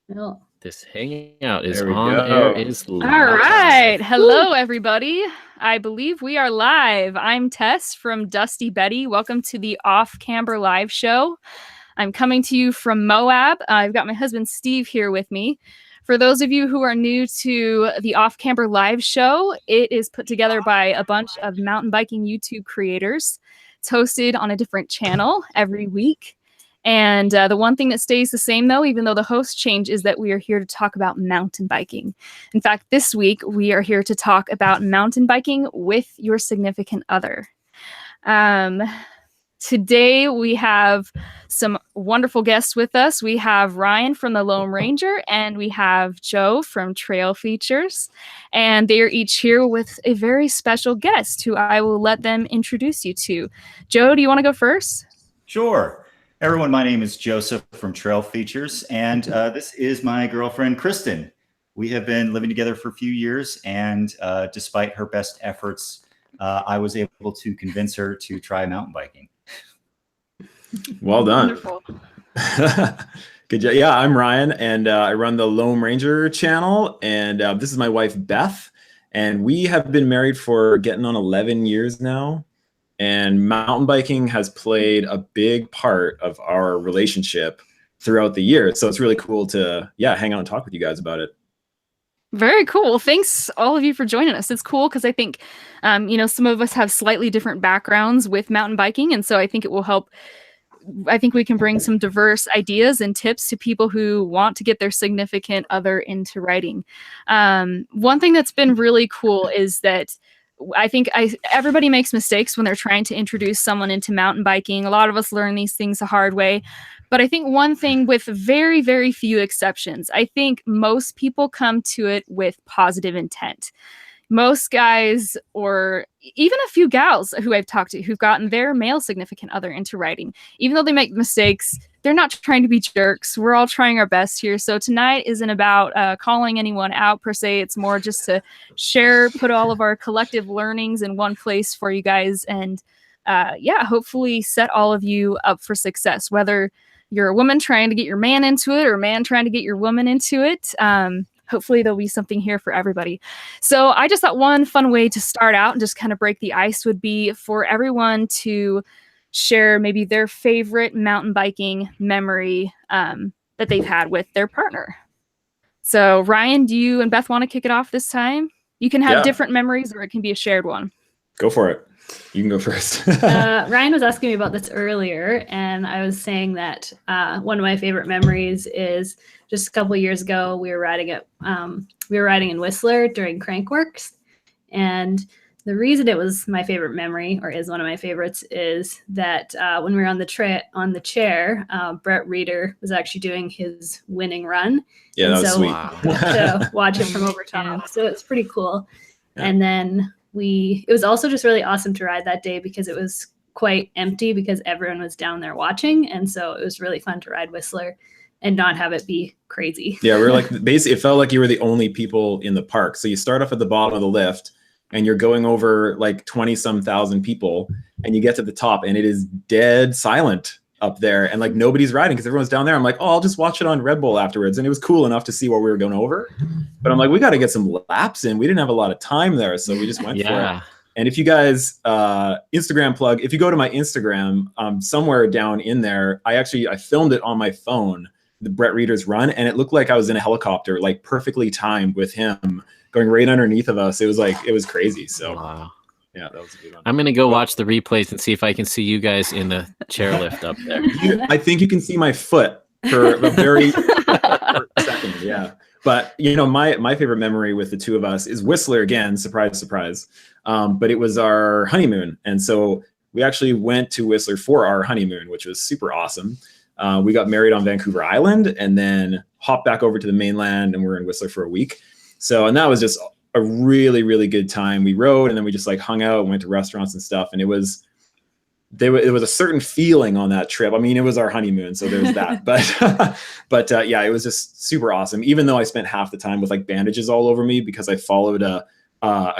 No. This hangout is There we on go. air, is All live. right. Hello, everybody. I believe we are live. I'm Tess from Dusty Betty. Welcome to the Off Camber live show. I'm coming to you from Moab. I've got my husband Steve here with me. For those of you who are new to the Off Camber live show, it is put together by a bunch of mountain biking YouTube creators. It's hosted on a different channel every week. And the one thing that stays the same, though, even though the host change, is that we are here to talk about mountain biking. In fact, this week, we are here to talk about mountain biking with your significant other. Today, we have some wonderful guests with us. We have Ryan from the Lone Ranger, and we have Joe from Trail Features. And they are each here with a very special guest who I will let them introduce you to. Joe, do you want to go first? Sure. Everyone, my name is Joseph from Trail Features, and this is my girlfriend, Kristen. We have been living together for a few years, and despite her best efforts, I was able to convince her to try mountain biking. Well done. Wonderful. Good job. Yeah, I'm Ryan, and I run the Lone Ranger channel, and this is my wife, Beth, and we have been married for getting on 11 years now. And mountain biking has played a big part of our relationship throughout the years. So it's really cool to, hang out and talk with you guys about it. Very cool. Thanks all of you for joining us. It's cool because I think, some of us have slightly different backgrounds with mountain biking. And so I think it will help. I think we can bring some diverse ideas and tips to people who want to get their significant other into riding. One thing that's been really cool is that I think everybody makes mistakes when they're trying to introduce someone into mountain biking. A lot of us learn these things the hard way. But I think one thing, with very, very few exceptions, I think most people come to it with positive intent. Most guys, or even a few gals who I've talked to, who've gotten their male significant other into riding, even though they make mistakes, they're not trying to be jerks. We're all trying our best here. So tonight isn't about calling anyone out per se. It's more just to share, put all of our collective learnings in one place for you guys, and hopefully set all of you up for success, whether you're a woman trying to get your man into it or a man trying to get your woman into it. Hopefully there'll be something here for everybody. So I just thought one fun way to start out and just kind of break the ice would be for everyone to share maybe their favorite mountain biking memory that they've had with their partner. So Ryan, do you and Beth want to kick it off this time? You can have different memories, or it can be a shared one. Go for it. You can go first. Ryan was asking me about this earlier, and I was saying that one of my favorite memories is just a couple of years ago. We were riding in Whistler during Crankworks, and the reason it was my favorite memory, or is one of my favorites, is that when we were on the chair, Brett Reeder was actually doing his winning run. Yeah, that was sweet. We got to watch it from over top, so it's pretty cool. Yeah. And then it was also just really awesome to ride that day because it was quite empty because everyone was down there watching. And so it was really fun to ride Whistler and not have it be crazy. Yeah, we were like, basically, it felt like you were the only people in the park. So you start off at the bottom of the lift and you're going over like 20-some thousand people, and you get to the top and it is dead silent up there, and like nobody's riding because everyone's down there. I'm like, I'll just watch it on Red Bull afterwards. And it was cool enough to see what we were going over. But I'm like, we got to get some laps in. We didn't have a lot of time there, so we just went for it. And if you guys, Instagram plug, if you go to my Instagram, somewhere down in there, I filmed it on my phone, the Brett Reeder's run, and it looked like I was in a helicopter, like perfectly timed with him going right underneath of us. It was crazy. So wow. Yeah, that was a good one. I'm going to go watch the replays and see if I can see you guys in the chairlift up there. I think you can see my foot for a very second. Yeah. But, my favorite memory with the two of us is Whistler again, surprise, surprise. But it was our honeymoon. And so we actually went to Whistler for our honeymoon, which was super awesome. We got married on Vancouver Island and then hopped back over to the mainland, and we're in Whistler for a week. And that was just a really, really good time. We rode and then we just like hung out and went to restaurants and stuff. And it was a certain feeling on that trip. I mean, it was our honeymoon, so there's that. But it was just super awesome. Even though I spent half the time with like bandages all over me because I followed a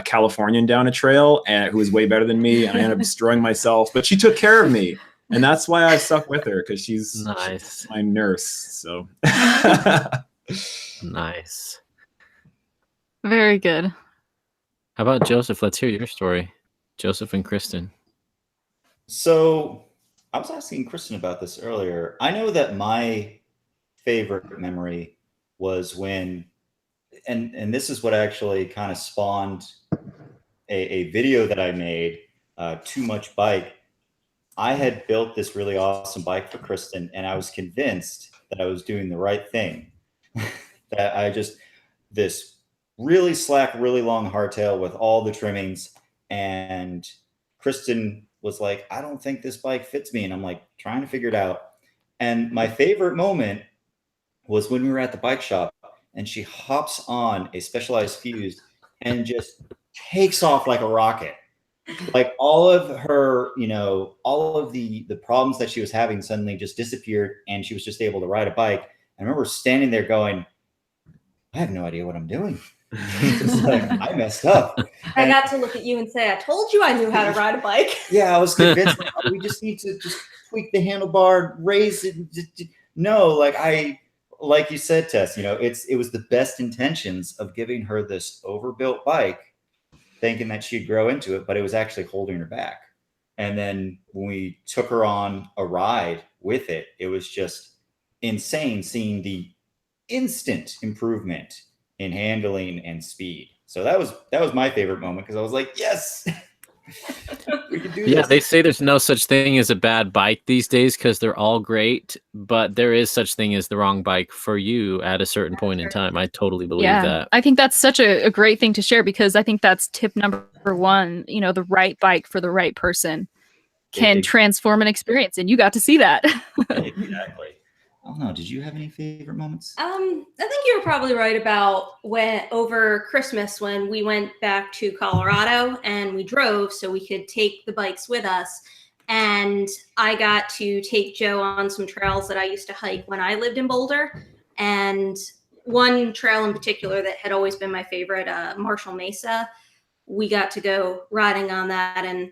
Californian down a trail who was way better than me, and I ended up destroying myself. But she took care of me, and that's why I stuck with her, because she's my nurse. So Nice. Very good. How about Joseph? Let's hear your story. Joseph and Kristen. So I was asking Kristen about this earlier. I know that my favorite memory was when, and this is what actually kind of spawned a video that I made, Too Much Bike. I had built this really awesome bike for Kristen, and I was convinced that I was doing the right thing. That I just, this really slack, really long hardtail with all the trimmings. And Kristen was like, I don't think this bike fits me. And I'm like, trying to figure it out. And my favorite moment was when we were at the bike shop and she hops on a Specialized Fuse and just takes off like a rocket. Like all of her, all of the problems that she was having suddenly just disappeared, and she was just able to ride a bike. I remember standing there going, I have no idea what I'm doing. It's like, I messed up. I got to look at you and say, I told you I knew how to ride a bike. Yeah, I was convinced, like, we just need to just tweak the handlebar, raise it. No, like you said, Tess, it was the best intentions of giving her this overbuilt bike, thinking that she'd grow into it, but it was actually holding her back. And then when we took her on a ride with it, it was just insane seeing the instant improvement in handling and speed. So that was my favorite moment, because I was like, yes, we can do this. Yeah, they say there's no such thing as a bad bike these days because they're all great, but there is such thing as the wrong bike for you at a certain point in time. I totally believe that. I think that's such a great thing to share, because I think that's tip number one. The right bike for the right person can transform an experience, and you got to see that. Exactly. I don't know. Did you have any favorite moments? I think you were probably right about over Christmas when we went back to Colorado and we drove so we could take the bikes with us. And I got to take Joe on some trails that I used to hike when I lived in Boulder. And one trail in particular that had always been my favorite, Marshall Mesa, we got to go riding on that. And,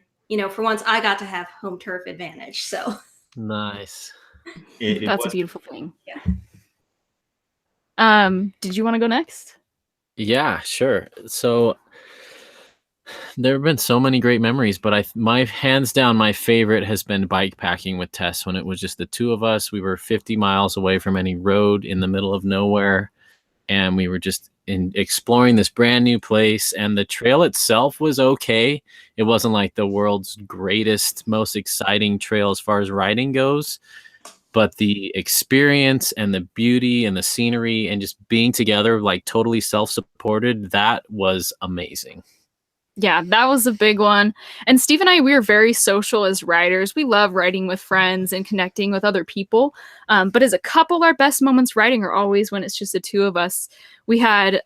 for once I got to have home turf advantage. So Nice. That's a beautiful thing. Yeah. Did you want to go next? Yeah, sure. So there have been so many great memories, but my hands down, my favorite has been bike packing with Tess when it was just the two of us. We were 50 miles away from any road in the middle of nowhere, and we were just exploring this brand new place, and the trail itself was okay. It wasn't like the world's greatest, most exciting trail as far as riding goes, but the experience and the beauty and the scenery and just being together, like totally self-supported, that was amazing. Yeah, that was a big one. And Steve and I, we are very social as riders. We love riding with friends and connecting with other people. But as a couple, our best moments riding are always when it's just the two of us. We had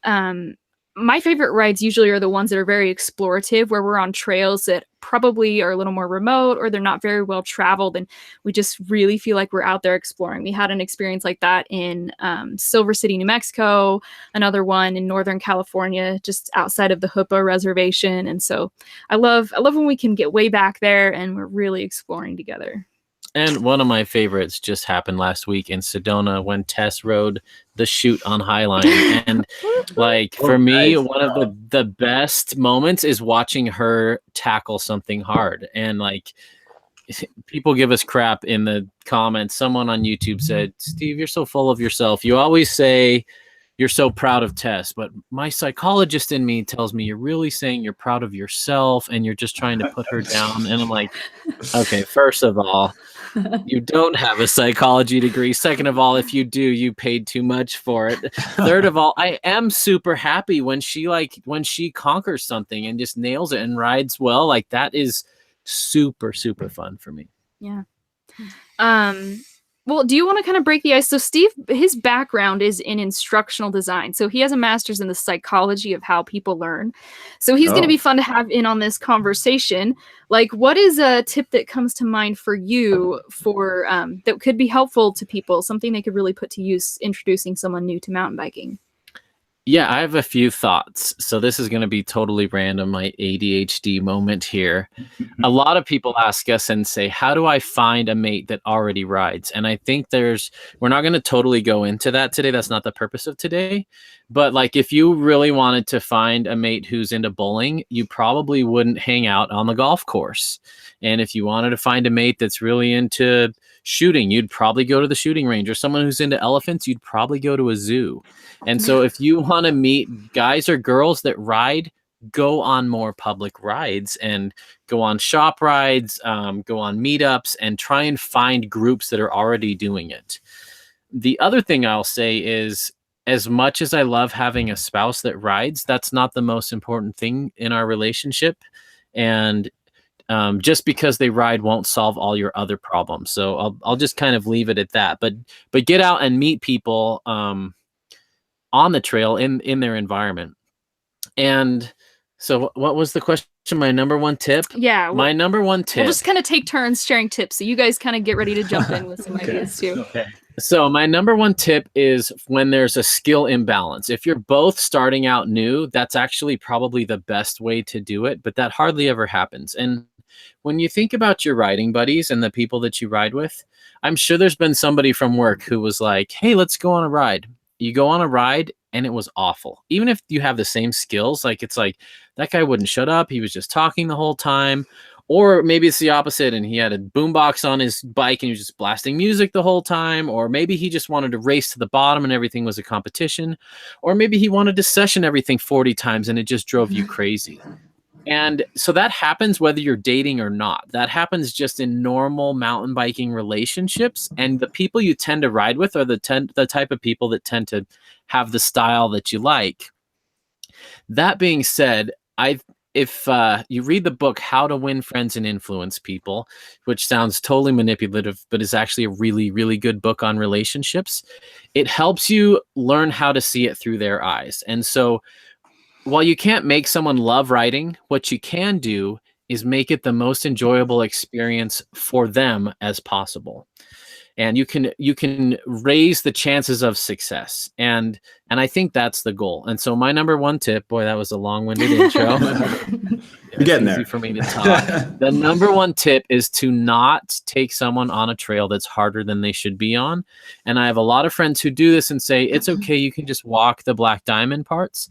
my favorite rides usually are the ones that are very explorative, where we're on trails that probably are a little more remote or they're not very well traveled, and we just really feel like we're out there exploring. We had an experience like that in Silver City, New Mexico, another one in Northern California, just outside of the Hoopa Reservation. And so I love when we can get way back there and we're really exploring together. And one of my favorites just happened last week in Sedona when Tess rode the chute on Highline. And for me, one of the best moments is watching her tackle something hard. And people give us crap in the comments. Someone on YouTube said, Steve, you're so full of yourself. You always say you're so proud of Tess, but my psychologist in me tells me you're really saying you're proud of yourself and you're just trying to put her down. And I'm like, okay, first of all, you don't have a psychology degree. Second of all, if you do, you paid too much for it. Third of all, I am super happy when she conquers something and just nails it and rides well. Like, that is super, super fun for me. Yeah. Well, do you want to kind of break the ice? So Steve, his background is in instructional design. So he has a master's in the psychology of how people learn. So he's going to be fun to have in on this conversation. Like, what is a tip that comes to mind for you for that could be helpful to people, something they could really put to use introducing someone new to mountain biking? Yeah, I have a few thoughts. So this is going to be totally random, my ADHD moment here. A lot of people ask us and say, how do I find a mate that already rides? And I think we're not going to totally go into that today. That's not the purpose of today. But like, if you really wanted to find a mate who's into bowling, you probably wouldn't hang out on the golf course. And if you wanted to find a mate that's really into shooting, you'd probably go to the shooting range, or someone who's into elephants, you'd probably go to a zoo. And so if you want to meet guys or girls that ride, go on more public rides and go on shop rides, go on meetups, and try and find groups that are already doing it. The other thing I'll say is, as much as I love having a spouse that rides, that's not the most important thing in our relationship. And just because they ride won't solve all your other problems. So I'll just kind of leave it at that. But get out and meet people on the trail in their environment. And so what was the question? My number one tip? Yeah. My number one tip. We'll just kind of take turns sharing tips. So you guys kind of get ready to jump in with some ideas too. Okay. So my number one tip is when there's a skill imbalance. If you're both starting out new, that's actually probably the best way to do it, but that hardly ever happens. And when you think about your riding buddies and the people that you ride with, I'm sure there's been somebody from work who was like, hey, let's go on a ride. You go on a ride and it was awful. Even if you have the same skills, like it's like that guy wouldn't shut up. He was just talking the whole time. Or maybe it's the opposite and he had a boombox on his bike and he was just blasting music the whole time. Or maybe he just wanted to race to the bottom and everything was a competition. Or maybe he wanted to session everything 40 times and it just drove you crazy. And so that happens whether you're dating or not. That happens just in normal mountain biking relationships. And the people you tend to ride with are the type of people that tend to have the style that you like. That being said, if you read the book How to Win Friends and Influence People, which sounds totally manipulative, but is actually a really, really good book on relationships, it helps you learn how to see it through their eyes. And so while you can't make someone love riding, what you can do is make it the most enjoyable experience for them as possible. And you can raise the chances of success. And I think that's the goal. And so my number one tip, boy, that was a long-winded intro. You're getting there. Easy for me to talk. The number one tip is to not take someone on a trail that's harder than they should be on. And I have a lot of friends who do this and say, it's okay, you can just walk the Black Diamond parts.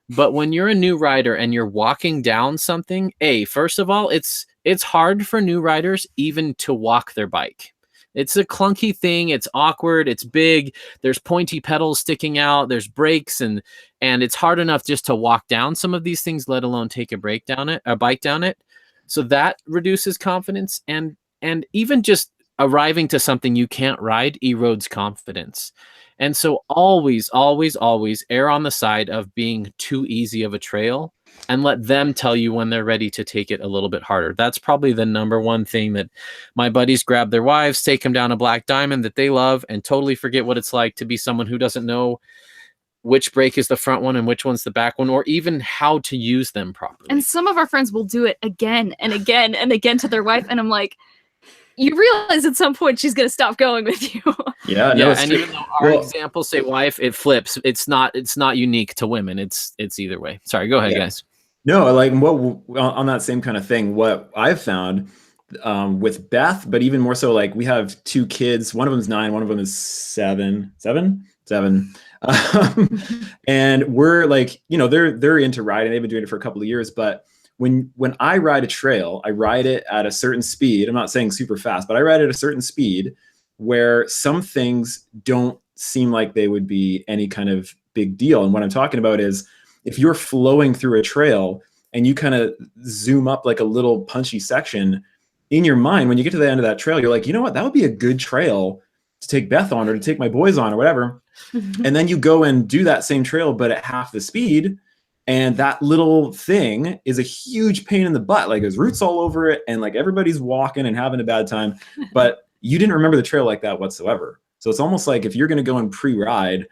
But when you're a new rider and you're walking down something, first of all, it's hard for new riders even to walk their bike. It's a clunky thing. It's awkward. It's big. There's pointy pedals sticking out. There's brakes, and it's hard enough just to walk down some of these things, let alone take a bike down it. So that reduces confidence, and even just arriving to something you can't ride erodes confidence. And so always, always, always err on the side of being too easy of a trail and let them tell you when they're ready to take it a little bit harder. That's probably the number one thing that my buddies grab their wives, take them down a Black Diamond that they love, and totally forget what it's like to be someone who doesn't know which brake is the front one and which one's the back one, or even how to use them properly. And some of our friends will do it again and again and again to their wife. And I'm like, you realize at some point she's going to stop going with you. Yeah. And even though our examples say wife, it flips. It's not unique to women. It's either way. Sorry, go ahead, guys. No, like on that same kind of thing, what I've found with Beth, but even more so, like we have two kids. One of them is 9. One of them is 7. And we're like, they're into riding. They've been doing it for a couple of years, but when I ride a trail, I ride it at a certain speed. I'm not saying super fast, but I ride at a certain speed where some things don't seem like they would be any kind of big deal. And what I'm talking about is if you're flowing through a trail and you kind of zoom up like a little punchy section in your mind, when you get to the end of that trail, you're like, you know what, that would be a good trail to take Beth on or to take my boys on or whatever. And then you go and do that same trail, but at half the speed. And that little thing is a huge pain in the butt. Like there's roots all over it and like everybody's walking and having a bad time, but you didn't remember the trail like that whatsoever. So it's almost like if you're going to go and pre-ride,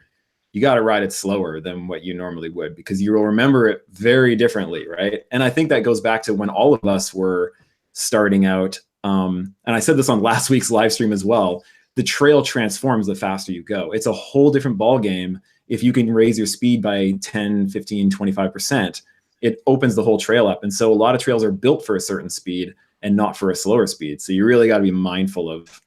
you got to ride it slower than what you normally would because you will remember it very differently, right? And I think that goes back to when all of us were starting out. And I said this on last week's live stream as well. the trail transforms the faster you go. It's a whole different ball game. If you can raise your speed by 10, 15, 25%, it opens the whole trail up. And so a lot of trails are built for a certain speed and not for a slower speed. So you really got to be mindful of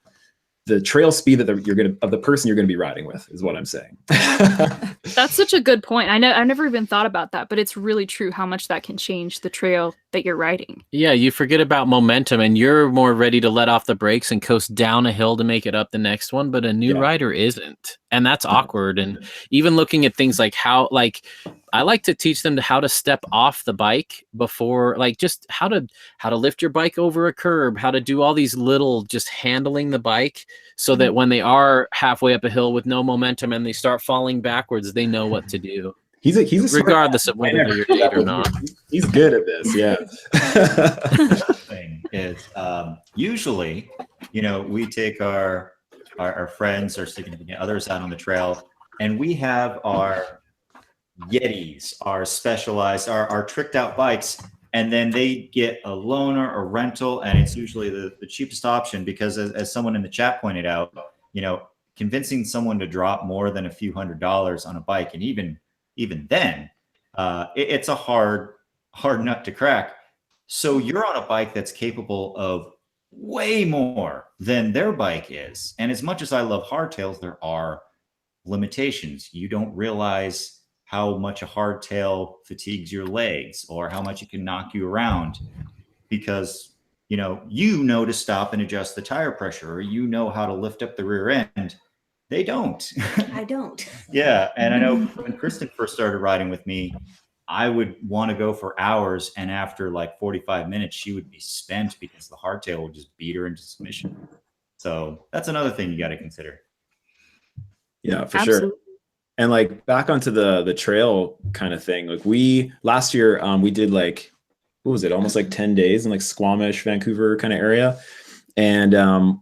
the trail speed that of the person you're going to be riding with, is what I'm saying. That's such a good point. I never even thought about that, but it's really true how much that can change the trail that you're riding. Yeah, you forget about momentum, and you're more ready to let off the brakes and coast down a hill to make it up the next one, but a new rider isn't. And that's awkward. And even looking at things like how, like, I like to teach them how to step off the bike before, like, just how to lift your bike over a curb, how to do all these little, just handling the bike, so that when they are halfway up a hill with no momentum and they start falling backwards, they know what to do. He's a regardless of whether you're late or not. He's good at this. Yeah. Thing is, usually, we take our friends or significant others out on the trail, and we have our Yetis, our specialized, our tricked out bikes, and then they get a loaner or rental, and it's usually the cheapest option, because as someone in the chat pointed out, convincing someone to drop more than a few $100s on a bike, and even then, it's a hard nut to crack. So you're on a bike that's capable of way more than their bike is. And as much as I love hardtails, there are limitations. You don't realize how much a hardtail fatigues your legs, or how much it can knock you around, because you know to stop and adjust the tire pressure, or how to lift up the rear end. They don't. I don't. Yeah. And I know when Kristen first started riding with me, I would want to go for hours, and after like 45 minutes, she would be spent because the hardtail would just beat her into submission. So that's another thing you got to consider. Yeah, for sure. And like back onto the trail kind of thing, like last year we did like, what was it, almost like 10 days in like Squamish, Vancouver kind of area. And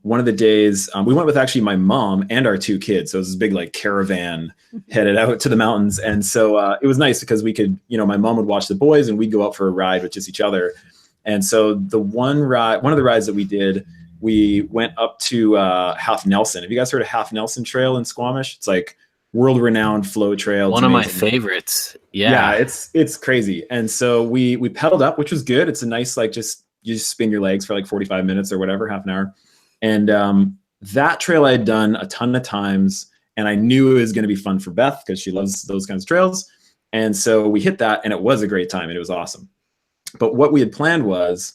one of the days we went with actually my mom and our 2 kids. So it was this big like caravan headed out to the mountains. And so it was nice because we could, my mom would watch the boys and we'd go out for a ride with just each other. And so one of the rides that we did, we went up to Half Nelson. Have you guys heard of Half Nelson Trail in Squamish? It's like world-renowned flow trail. One of my favorites. Yeah, it's crazy. And so we pedaled up, which was good. It's a nice, like, you just spin your legs for like 45 minutes or whatever, half an hour. And that trail I had done a ton of times, and I knew it was going to be fun for Beth because she loves those kinds of trails. And so we hit that, and it was a great time, and it was awesome. But what we had planned was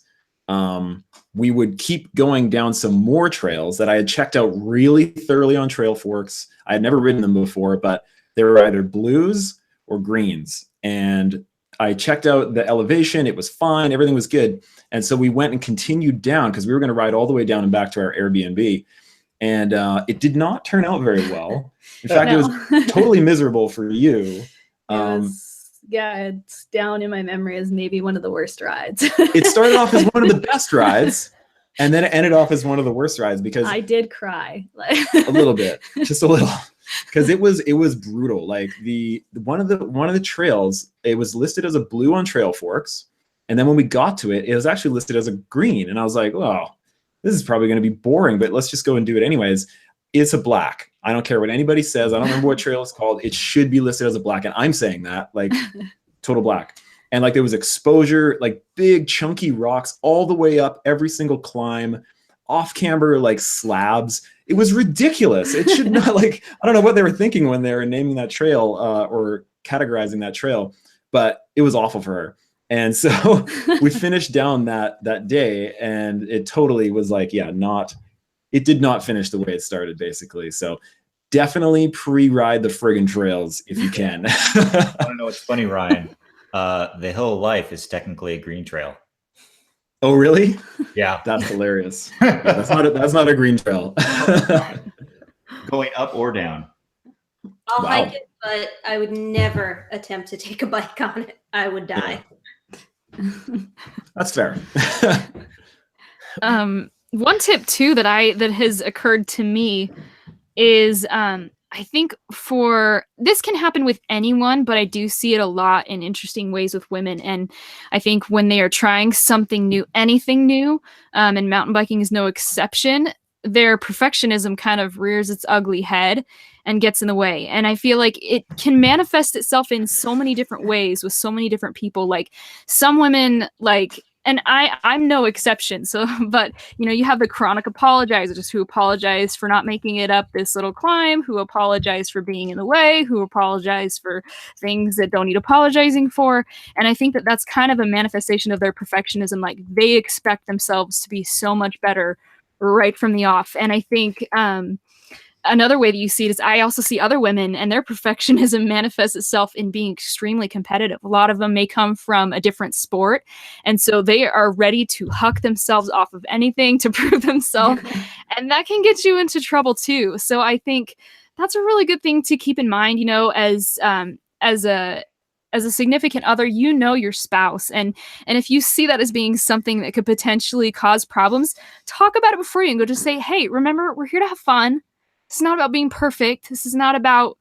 we would keep going down some more trails that I had checked out really thoroughly on Trail Forks. I had never ridden them before, but they were either blues or greens. And I checked out the elevation. It was fine. Everything was good. And so we went and continued down because we were going to ride all the way down and back to our Airbnb. And it did not turn out very well. In fact, it was totally miserable for you. It's down in my memory as maybe one of the worst rides. It started off as one of the best rides, and then it ended off as one of the worst rides because I did cry a little bit, just a little, because it was brutal. Like one of the trails, it was listed as a blue on Trail Forks, and then when we got to it, it was actually listed as a green, and I was like, well, this is probably going to be boring, but let's just go and do it anyways. It's a black. I don't care what anybody says. I don't remember what trail it's called. It should be listed as a black. And I'm saying that, like, total black. And like there was exposure, like big chunky rocks all the way up every single climb, off camber, like slabs. It was ridiculous. It should not, like, I don't know what they were thinking when they were naming that trail or categorizing that trail, but it was awful for her. And so we finished down that day, and it totally was like, it did not finish the way it started, basically. So definitely pre-ride the friggin' trails if you can. I don't know what's funny, Ryan. The Hill of Life is technically a green trail. Oh, really? Yeah. That's hilarious. Yeah, that's not a green trail. Going up or down. I'll hike it, but I would never attempt to take a bike on it. I would die. Yeah. That's fair. One tip too that has occurred to me is I think this can happen with anyone, but I do see it a lot in interesting ways with women. And I think when they are trying something new, anything new, and mountain biking is no exception, their perfectionism kind of rears its ugly head and gets in the way. And I feel like it can manifest itself in so many different ways with so many different people. Like some women, like, and I'm no exception. So, but you have the chronic apologizers who apologize for not making it up this little climb, who apologize for being in the way, who apologize for things that don't need apologizing for. And I think that that's kind of a manifestation of their perfectionism. Like they expect themselves to be so much better right from the off. And I think another way that you see it is I also see other women and their perfectionism manifests itself in being extremely competitive. A lot of them may come from a different sport. And so they are ready to huck themselves off of anything to prove themselves. And that can get you into trouble too. So I think that's a really good thing to keep in mind, as a significant other, your spouse. And if you see that as being something that could potentially cause problems, talk about it before you and go just say, hey, remember, we're here to have fun. It's not about being perfect. This is not about,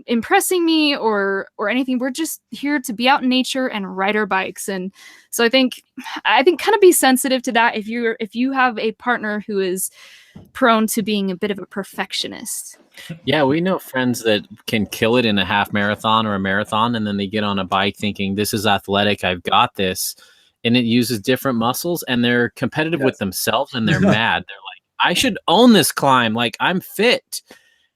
impressing me or anything. We're just here to be out in nature and ride our bikes. And so I think kind of be sensitive to that if you have a partner who is prone to being a bit of a perfectionist. Yeah, we know friends that can kill it in a half marathon or a marathon, and then they get on a bike thinking, this is athletic, I've got this. And it uses different muscles, and they're competitive with themselves, and they're mad. They're like, I should own this climb. Like, I'm fit.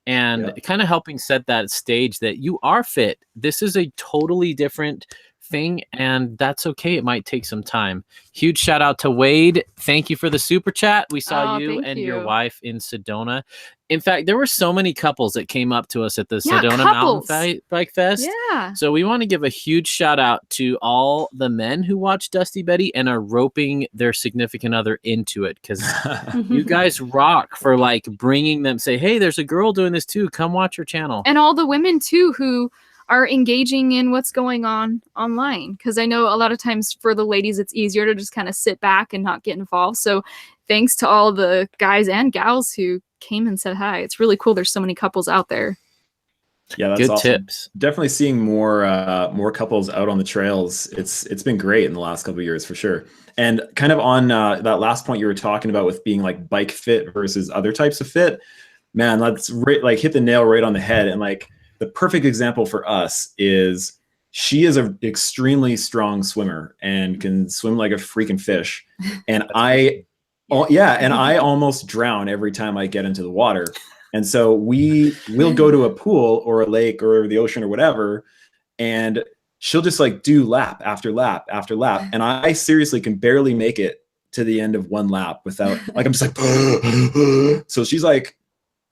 And kind of helping set that stage that you are fit. This is a totally different thing, and that's okay. It might take some time. Huge shout out to Wade. Thank you for the super chat. We saw you and your wife in Sedona. In fact, there were so many couples that came up to us at the Sedona Mountain Bike Fest. Yeah. So we want to give a huge shout out to all the men who watch Dusty Betty and are roping their significant other into it, because you guys rock for like bringing them, say, hey, there's a girl doing this too. Come watch her channel. And all the women too who are engaging in what's going on online, because I know a lot of times for the ladies it's easier to just kind of sit back and not get involved. So thanks to all the guys and gals who came and said hi. It's really cool. There's so many couples out there. Yeah, that's good awesome. Tips. Definitely seeing more couples out on the trails. It's been great in the last couple of years for sure. And kind of on that last point you were talking about with being like bike fit versus other types of fit, man, let's hit the nail right on the head. And like the perfect example for us is she is an extremely strong swimmer and can swim like a freaking fish. And I almost drown every time I get into the water. And so we'll go to a pool or a lake or the ocean or whatever, and she'll just like do lap after lap after lap. And I seriously can barely make it to the end of one lap without, like, I'm just like, so she's like,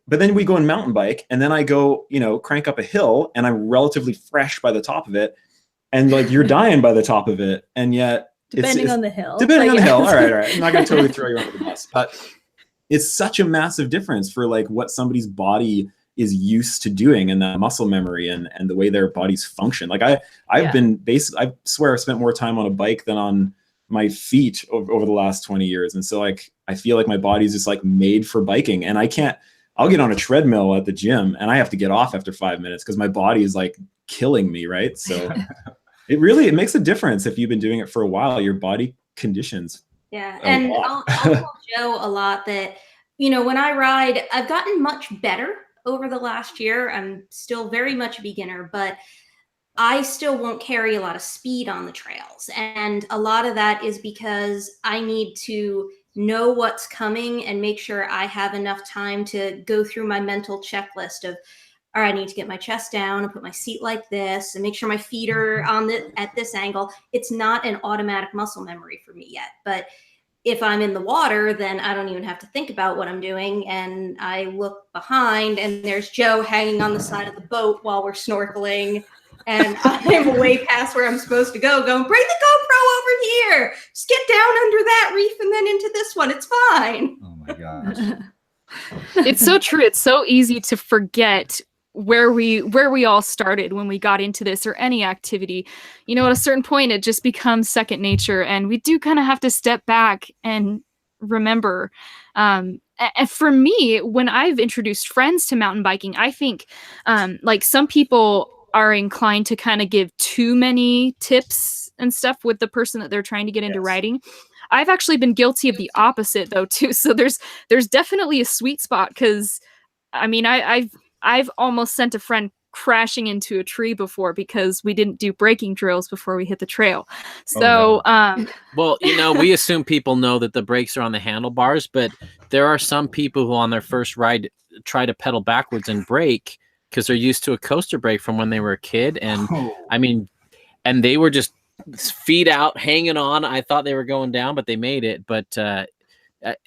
but then we go and mountain bike, and then I go, crank up a hill, and I'm relatively fresh by the top of it. And like, you're dying by the top of it. And yet, Depending on the hill. Depending on the hill. All right. I'm not going to totally throw you under the bus, but it's such a massive difference for like what somebody's body is used to doing, and that muscle memory and the way their bodies function. Like I've been basically, I swear I've spent more time on a bike than on my feet over the last 20 years. And so like, I feel like my body's just like made for biking, and I'll get on a treadmill at the gym and I have to get off after 5 minutes because my body is like killing me. Right. So it makes a difference if you've been doing it for a while. Your body conditions. Yeah. And I'll tell Joe a lot that, when I ride, I've gotten much better over the last year. I'm still very much a beginner, but I still won't carry a lot of speed on the trails. And a lot of that is because I need to know what's coming and make sure I have enough time to go through my mental checklist of, all right, I need to get my chest down and put my seat like this and make sure my feet are at this angle. It's not an automatic muscle memory for me yet. But if I'm in the water, then I don't even have to think about what I'm doing. And I look behind and there's Joe hanging on the side of the boat while we're snorkeling. And I'm way past where I'm supposed to go, going, bring the GoPro over here. Just get down under that reef and then into this one. It's fine. Oh my gosh. It's so true. It's so easy to forget where we all started when we got into this or any activity. At a certain point, it just becomes second nature, and we do kind of have to step back and remember. And for me, when I've introduced friends to mountain biking, I think like some people are inclined to kind of give too many tips and stuff with the person that they're trying to get into riding. I've actually been guilty of the opposite though too. So there's definitely a sweet spot, because I mean I've almost sent a friend crashing into a tree before because we didn't do braking drills before we hit the trail. So well, you know, we assume people know that the brakes are on the handlebars, but there are some people who on their first ride try to pedal backwards and brake because they're used to a coaster brake from when they were a kid. And I mean, and they were just feet out, hanging on. I thought they were going down, but they made it. But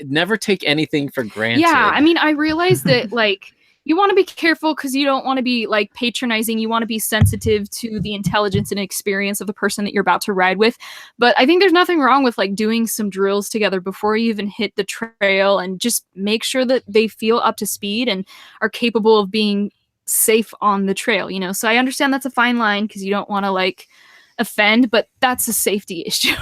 never take anything for granted. Yeah, I mean, I realized that like you want to be careful because you don't want to be like patronizing. You want to be sensitive to the intelligence and experience of the person that you're about to ride with. But I think there's nothing wrong with like doing some drills together before you even hit the trail, and just make sure that they feel up to speed and are capable of being safe on the trail, you know? So I understand that's a fine line because you don't want to like offend, but that's a safety issue.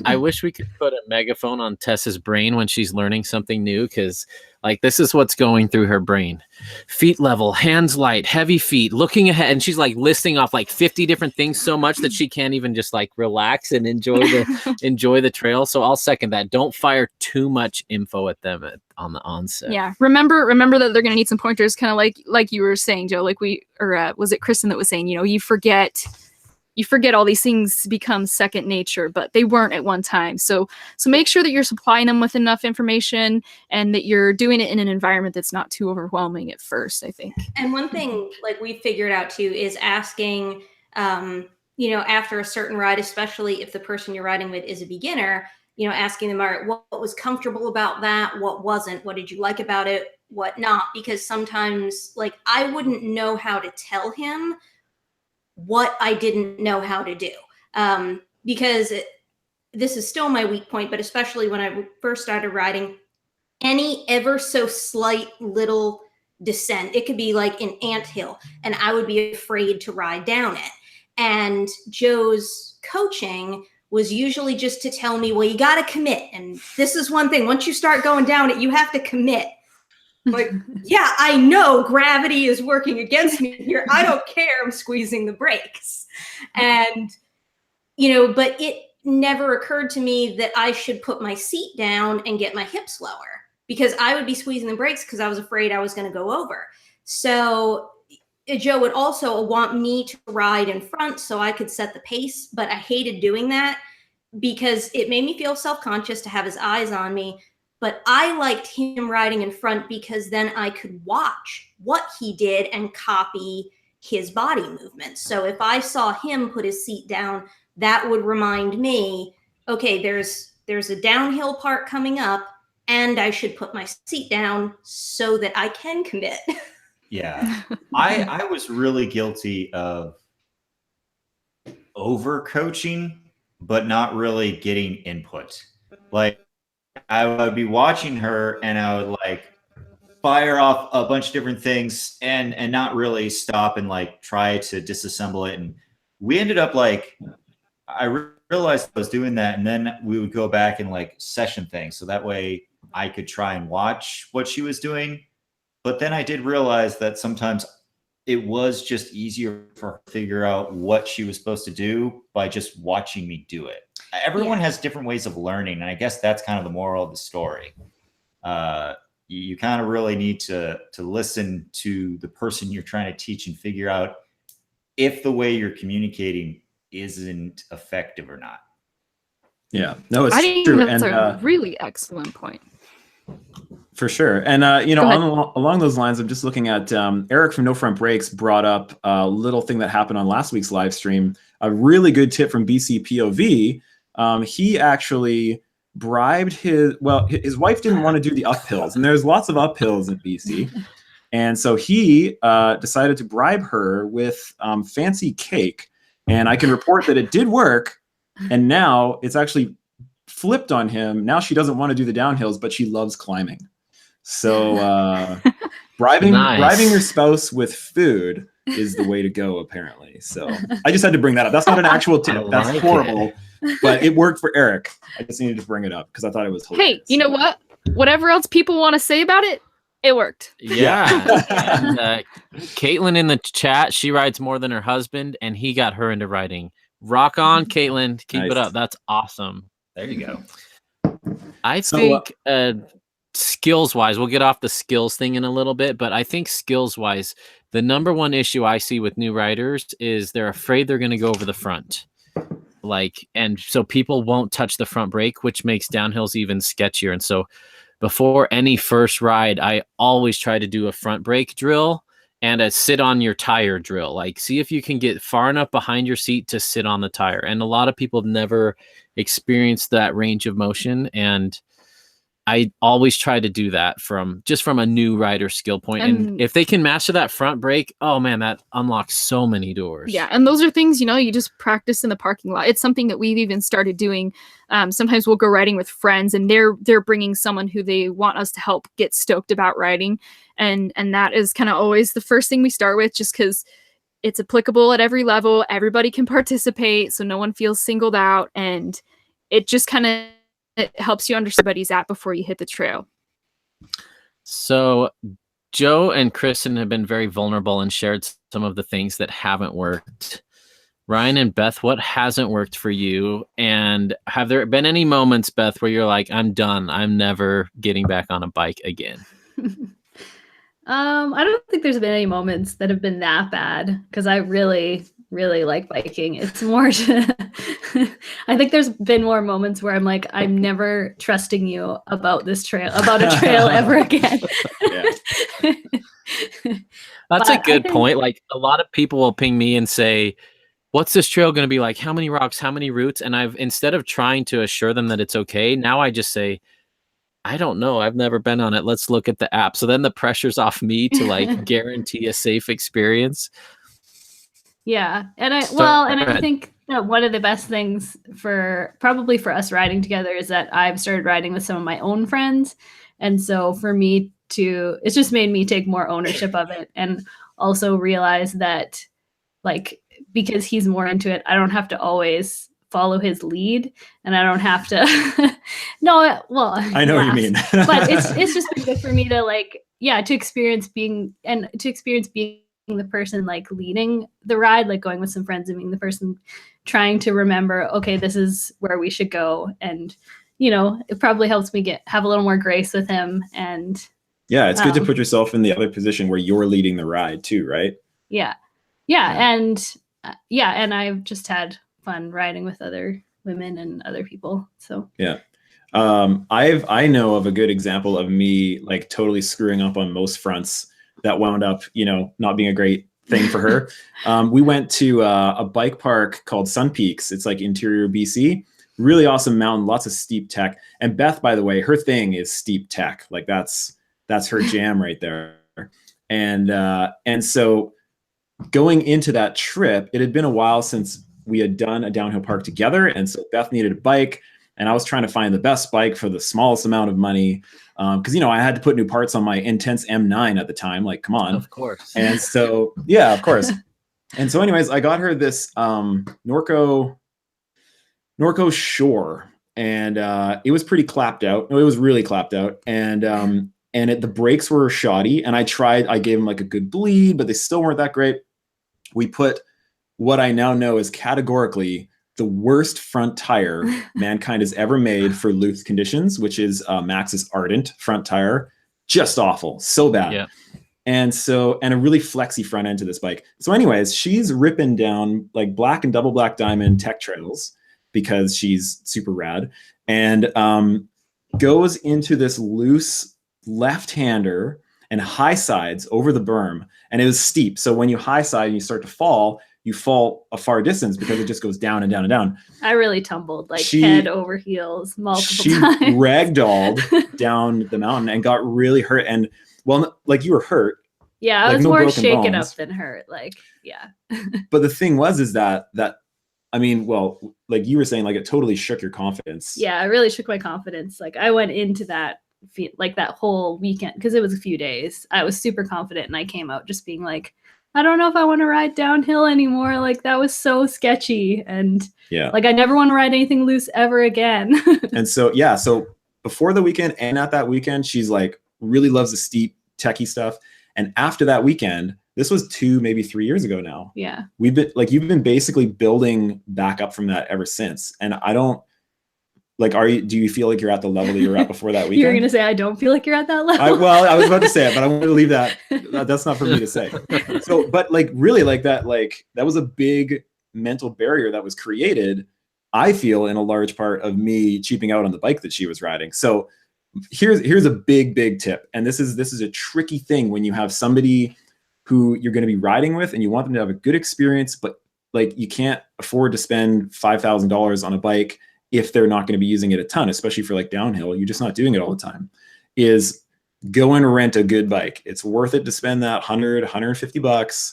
I wish we could put a megaphone on Tessa's brain when she's learning something new, because like this is what's going through her brain. Feet level, hands light, heavy feet, looking ahead, and she's like listing off like 50 different things so much that she can't even just like relax and enjoy the trail. So I'll second that. Don't fire too much info at them on the onset. Yeah, remember that they're gonna need some pointers, kind of like you were saying, Joe. Like was it Kristen that was saying, you know, you forget all these things become second nature, but they weren't at one time. So make sure that you're supplying them with enough information and that you're doing it in an environment that's not too overwhelming at first, I think. And one thing like we figured out too is asking, you know, after a certain ride, especially if the person you're riding with is a beginner, you know, asking them, all right, what was comfortable about that? What wasn't? What did you like about it? What not? Because sometimes like I wouldn't know how to tell him what I didn't know how to do. Because this is still my weak point, but especially when I first started riding, any ever so slight little descent, it could be like an anthill, and I would be afraid to ride down it. And Joe's coaching was usually just to tell me, well, you got to commit. And this is one thing, once you start going down it, you have to commit. Like, yeah, I know gravity is working against me here. I don't care. I'm squeezing the brakes. And, you know, but it never occurred to me that I should put my seat down and get my hips lower, because I would be squeezing the brakes because I was afraid I was going to go over. So Joe would also want me to ride in front so I could set the pace, but I hated doing that because it made me feel self-conscious to have his eyes on me. But I liked him riding in front because then I could watch what he did and copy his body movements. So if I saw him put his seat down, that would remind me, okay, there's a downhill part coming up and I should put my seat down so that I can commit. Yeah. I was really guilty of over coaching, but not really getting input. Like, I would be watching her and I would like fire off a bunch of different things and not really stop and like try to disassemble it. And we ended up like, I realized I was doing that, and then we would go back and like session things. So that way I could try and watch what she was doing. But then I did realize that sometimes it was just easier for her to figure out what she was supposed to do by just watching me do it. Everyone has different ways of learning, and I guess that's kind of the moral of the story. You kind of really need to listen to the person you're trying to teach and figure out if the way you're communicating isn't effective or not. Yeah, no, it's I think true. that's And a really excellent point. for sure. And, you know, along those lines, I'm just looking at Eric from No Front Brakes brought up a little thing that happened on last week's live stream. A really good tip from BC POV. He actually bribed his wife didn't want to do the uphills, and there's lots of uphills in BC. And so he decided to bribe her with fancy cake. And I can report that it did work. And now it's actually flipped on him. Now she doesn't want to do the downhills, but she loves climbing. So bribing your spouse with food is the way to go, apparently. So I just had to bring that up. That's not an actual tip. That's horrible. But it worked for Eric. I just needed to bring it up because I thought it was hilarious. Hey, you know what? Whatever else people want to say about it, It worked. Yeah. And, Caitlin in the chat, she rides more than her husband, and he got her into riding. Rock on, Caitlin. Keep it Nice. up. That's awesome. There you go. I So, think skills wise, we'll get off the skills thing in a little bit, but I think skills wise, the number one issue I see with new riders is they're afraid they're going to go over the front. And so people won't touch the front brake, which makes downhills even sketchier. And so before any first ride, I always try to do a front brake drill and a sit on your tire drill. Like, see if you can get far enough behind your seat to sit on the tire. And a lot of people have never experienced that range of motion. And I always try to do that from a new rider skill point. And if they can master that front brake, oh man, that unlocks so many doors. Yeah, and those are things, you just practice in the parking lot. It's something that we've even started doing. Sometimes we'll go riding with friends, and they're bringing someone who they want us to help get stoked about riding, and that is kind of always the first thing we start with, just because it's applicable at every level. Everybody can participate, so no one feels singled out, and it just kind of helps you understand where somebody's at before you hit the trail. So Joe and Kristen have been very vulnerable and shared some of the things that haven't worked. Ryan and Beth, what hasn't worked for you? And have there been any moments, Beth, where you're like, I'm done. I'm never getting back on a bike again? I don't think there's been any moments that have been that bad, because I really, really like biking. It's more I think there's been more moments where I'm like, I'm never trusting you about a trail ever again. That's a good point. Like, a lot of people will ping me and say, what's this trail going to be like? How many rocks, how many routes? And instead of trying to assure them that it's okay, now I just say, I don't know. I've never been on it. Let's look at the app. So then the pressure's off me to like guarantee a safe experience. Yeah. And I think that one of the best things probably for us riding together is that I've started riding with some of my own friends. And so for me it's just made me take more ownership of it, and also realize that, like, because he's more into it, I don't have to always follow his lead, and I don't have to I know what you mean. But it's just been good for me to experience being the person like leading the ride, like going with some friends and being the person trying to remember, okay, this is where we should go. And it probably helps me have a little more grace with him. And yeah, it's good to put yourself in the other position where you're leading the ride too, right? Yeah. And I've just had fun riding with other women and other people. So yeah. I know of a good example of me like totally screwing up on most fronts that wound up, not being a great thing for her. We went to a bike park called Sun Peaks. It's like interior BC, really awesome mountain, lots of steep tech. And Beth, by the way, her thing is steep tech. Like that's her jam right there. And so going into that trip, it had been a while since we had done a downhill park together. And so Beth needed a bike, and I was trying to find the best bike for the smallest amount of money. Because, I had to put new parts on my Intense M9 at the time. Like, come on. Of course. And so, yeah, of course. And so anyways, I got her this Norco Shore. And it was pretty clapped out. No, it was really clapped out. And the brakes were shoddy. And I gave them like a good bleed, but they still weren't that great. We put what I now know is categorically the worst front tire mankind has ever made for loose conditions, which is Max's Ardent front tire. Just awful. So bad. Yeah. And a really flexy front end to this bike. So anyways, she's ripping down like black and double black diamond tech trails because she's super rad, and goes into this loose left-hander and high sides over the berm. And it was steep. So when you high side and you start to fall, you fall a far distance because it just goes down and down and down. I really tumbled head over heels multiple times. She ragdolled down the mountain and got really hurt. And well, like you were hurt. Yeah, I was more shaken up than hurt. Like, yeah. But the thing is that I mean, well, like you were saying, like it totally shook your confidence. Yeah, it really shook my confidence. Like I went into that whole weekend, because it was a few days, I was super confident, and I came out just being like, I don't know if I want to ride downhill anymore. Like that was so sketchy. And yeah, like I never want to ride anything loose ever again. And so, yeah. So before the weekend and at that weekend, she's like really loves the steep techie stuff. And after that weekend, this was 2, maybe 3 years ago now. Yeah. You've been basically building back up from that ever since. And I don't, like, do you feel like you're at the level that you were at before that weekend? You were going to say, I don't feel like you're at that level. I was about to say it, but I want to leave that. That's not for me to say. So, but like, really, like that was a big mental barrier that was created, I feel, in a large part of me cheaping out on the bike that she was riding. So here's a big tip. And this is a tricky thing when you have somebody who you're going to be riding with and you want them to have a good experience, but like you can't afford to spend $5,000 on a bike if they're not going to be using it a ton, especially for like downhill. You're just not doing it all the time. Is go and rent a good bike. It's worth it to spend that $150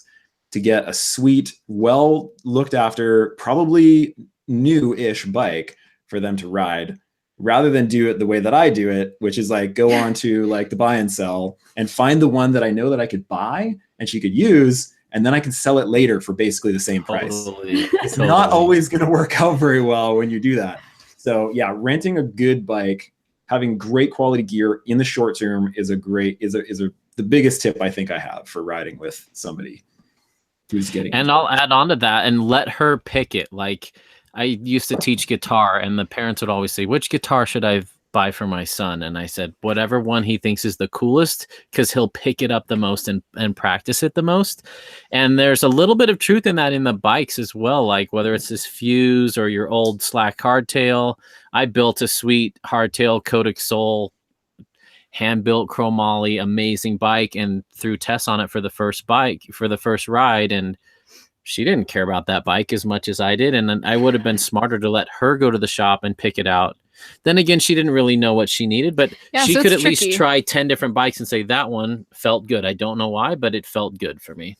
to get a sweet, well looked after, probably new-ish bike for them to ride, rather than do it the way that I do it, which is like go on to like the buy and sell and find the one that I know that I could buy and she could use, and then I can sell it later for basically the same price. It's not always going to work out very well when you do that. So yeah, renting a good bike, having great quality gear in the short term is the biggest tip I think I have for riding with somebody who's getting. And I'll add on to that and let her pick it. Like I used to teach guitar, and the parents would always say, which guitar should I buy for my son? And I said, whatever one he thinks is the coolest, because he'll pick it up the most and practice it the most. And there's a little bit of truth in that in the bikes as well. Like whether it's this Fuse or your old Slack hardtail, I built a sweet hardtail Kodak Soul hand-built chromoly, amazing bike, and threw Tess on it for the first ride. And she didn't care about that bike as much as I did. And then I would have been smarter to let her go to the shop and pick it out. Then again, she didn't really know what she needed, but she could at least try 10 different bikes and say that one felt good. I don't know why, but it felt good for me.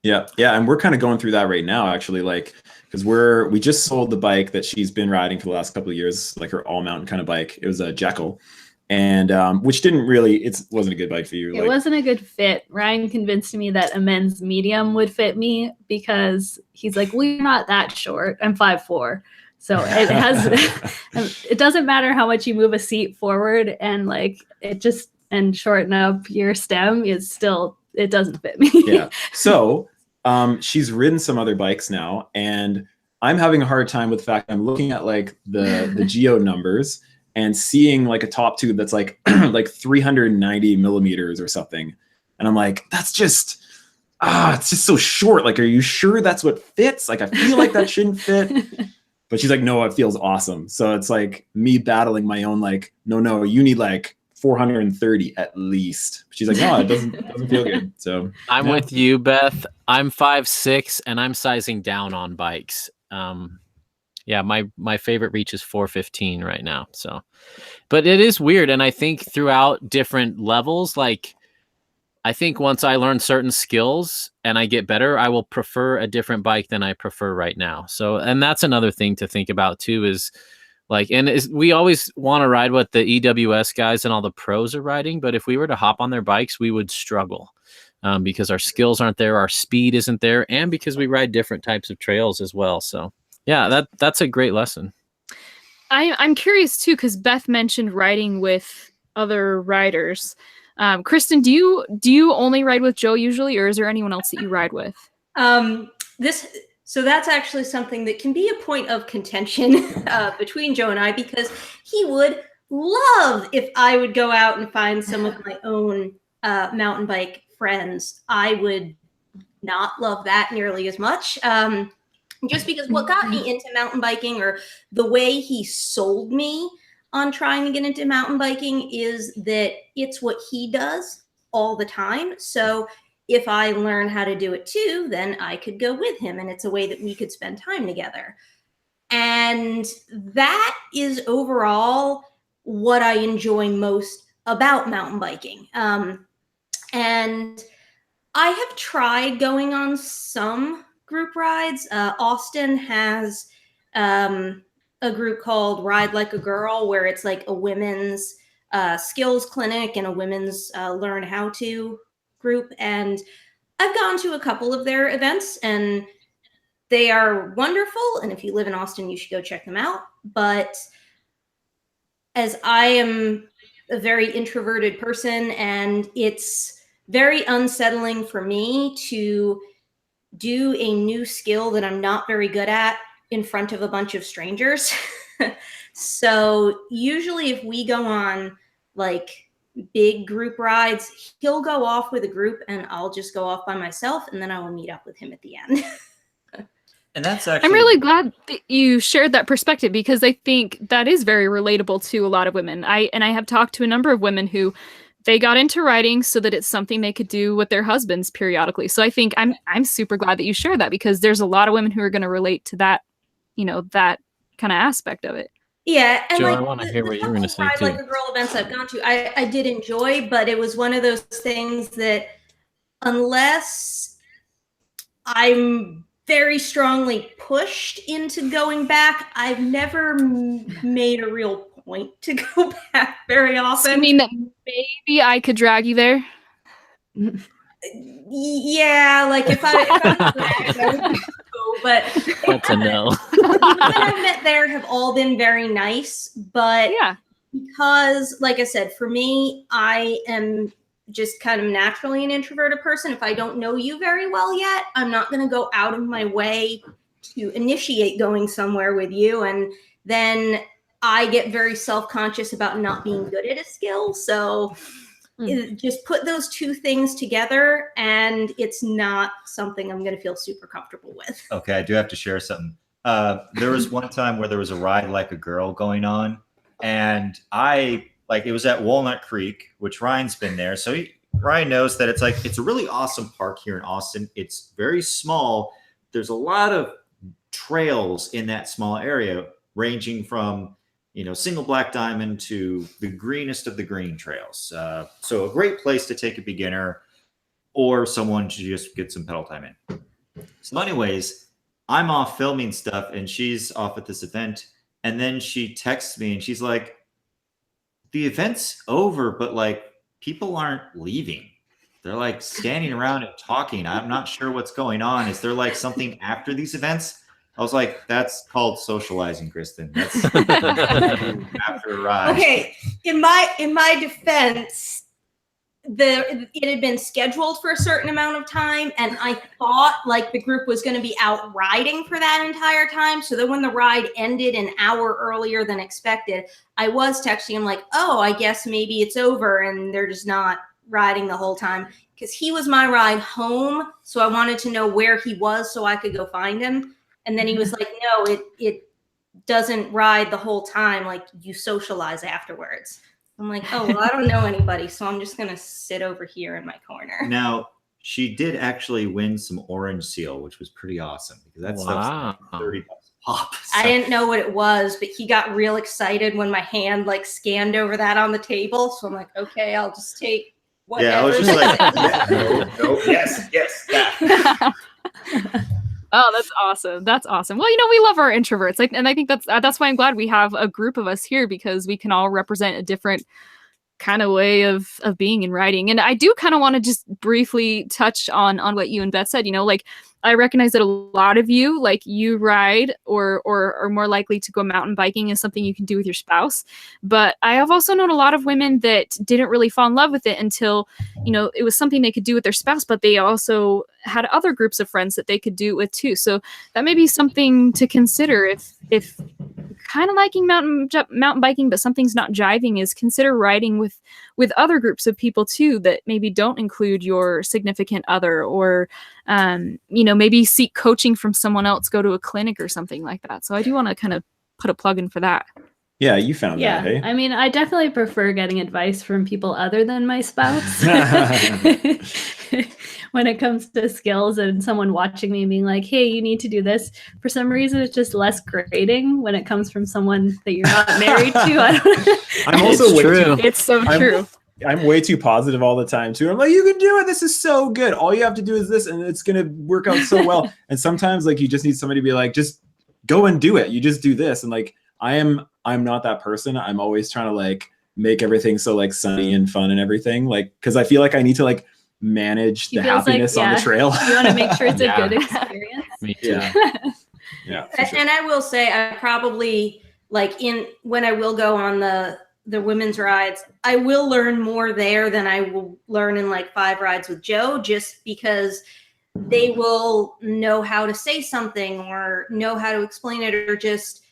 Yeah. And we're kind of going through that right now, actually, like, because we just sold the bike that she's been riding for the last couple of years, like her all mountain kind of bike. It was a Jekyll. And which wasn't a good bike for you. It wasn't a good fit. Ryan convinced me that a men's medium would fit me because he's like, well, you're not that short. I'm 5'4". So it doesn't matter how much you move a seat forward and like and shorten up your stem, it doesn't fit me. Yeah. So she's ridden some other bikes now, and I'm having a hard time with the fact I'm looking at like the geo numbers and seeing like a top tube that's like like 390 millimeters or something. And I'm like, that's just, it's just so short. Like, are you sure that's what fits? Like, I feel like that shouldn't fit. But she's like, no, it feels awesome. So it's like me battling my own, like, no, you need like 430 at least. She's like, no, it doesn't feel good. So I'm with you, Beth. I'm 5'6" and I'm sizing down on bikes. Yeah, my favorite reach is 415 right now. So, but it is weird. And I think throughout different levels, like, I think once I learn certain skills and I get better, I will prefer a different bike than I prefer right now. So, and that's another thing to think about too, is like, we always want to ride what the EWS guys and all the pros are riding. But if we were to hop on their bikes, we would struggle because our skills aren't there. Our speed isn't there. And because we ride different types of trails as well. So yeah, that's a great lesson. I'm curious too, because Beth mentioned riding with other riders. Kristen, do you only ride with Joe usually, or is there anyone else that you ride with? So that's actually something that can be a point of contention between Joe and I, because he would love if I would go out and find some of my own mountain bike friends. I would not love that nearly as much. Just because what got me into mountain biking, or the way he sold me on trying to get into mountain biking, is that it's what he does all the time. So if I learn how to do it too, then I could go with him, and it's a way that we could spend time together. And that is overall what I enjoy most about mountain biking. And I have tried going on some group rides. Austin has a group called Ride Like a Girl, where it's like a women's skills clinic and a women's learn how to group. And I've gone to a couple of their events, and they are wonderful. And if you live in Austin, you should go check them out. But as I am a very introverted person, and it's very unsettling for me to do a new skill that I'm not very good at in front of a bunch of strangers. So usually if we go on like big group rides, he'll go off with a group and I'll just go off by myself, and then I will meet up with him at the end. And that's actually, I'm really glad that you shared that perspective, because I think that is very relatable to a lot of women. I have talked to a number of women who they got into writing so that it's something they could do with their husbands periodically. So I think I'm super glad that you share that, because there's a lot of women who are going to relate to that, that kind of aspect of it. Yeah, and Joe, like I want to hear what you're going to say Pride too. Like a Girl events I've gone to, I did enjoy, but it was one of those things that unless I'm very strongly pushed into going back, I've never made a real point to go back very often. So you mean that maybe I could drag you there? Yeah, like if I would go, but That's a no. the women I've met there have all been very nice, but Yeah. because, like I said, for me, I am just kind of naturally an introverted person. If I don't know you very well yet, I'm not going to go out of my way to initiate going somewhere with you, and then I get very self-conscious about not being good at a skill. So just put those two things together, and it's not something I'm going to feel super comfortable with. okay, I do have to share something. There was one time where there was a ride like a girl going on, and it was at Walnut Creek, which Ryan's been there. So Ryan knows that it's a really awesome park here in Austin. It's very small. There's a lot of trails in that small area, ranging from single black diamond to the greenest of the green trails. So a great place to take a beginner or someone to just get some pedal time in. So anyways, I'm off filming stuff and she's off at this event. And then she texts me and she's like, the event's over, but like people aren't leaving. They're like standing around and talking. I'm not sure what's going on. Is there like something after these events? I was like, that's called socializing, Kristen. That's after a ride. Okay, in my defense, it had been scheduled for a certain amount of time, and I thought like the group was going to be out riding for that entire time. So that when the ride ended an hour earlier than expected, I was texting him like, oh, I guess maybe it's over and they're just not riding the whole time, because he was my ride home. So I wanted to know where he was so I could go find him. And then he was like, no, it doesn't ride the whole time. Like, you socialize afterwards. I'm like, oh, well, I don't know anybody, so I'm just going to sit over here in my corner. Now, she did actually win some orange seal, which was pretty awesome, because that stuff's like $30 pop. So. I didn't know what it was, but he got real excited when my hand like scanned over that on the table. So I'm like, okay, I'll just take whatever. Yeah, I was just like, yeah, no, yes, that. Oh, that's awesome. That's awesome. Well, we love our introverts. And I think that's why I'm glad we have a group of us here, because we can all represent a different kind of way of being in writing. And I do kind of want to just briefly touch on what you and Beth said. Like, I recognize that a lot of you, like, you ride or are more likely to go mountain biking is something you can do with your spouse. But I have also known a lot of women that didn't really fall in love with it until, it was something they could do with their spouse, but they also had other groups of friends that they could do it with too. So that may be something to consider if kind of liking mountain biking, but something's not jiving, is consider riding with other groups of people too that maybe don't include your significant other, or maybe seek coaching from someone else, go to a clinic or something like that. So I do want to kind of put a plug in for that. Yeah, you found that, hey? I mean, I definitely prefer getting advice from people other than my spouse when it comes to skills, and someone watching me being like, hey, you need to do this. For some reason, it's just less grating when it comes from someone that you're not married to. I don't know. I'm also true. It's so true. I'm way too positive all the time too. I'm like, you can do it. This is so good. All you have to do is this, and it's gonna work out so well. And sometimes, like, you just need somebody to be like, just go and do it. You just do this. And like, I'm not that person. I'm always trying to like make everything so like sunny and fun and everything. Like, because I feel like I need to like manage the happiness on the trail. You want to make sure it's a good experience. Me too. Yeah. For sure. And I will say, I probably like when I will go on the the women's rides, I will learn more there than I will learn in like 5 rides with Joe, just because they will know how to say something or know how to explain it, or just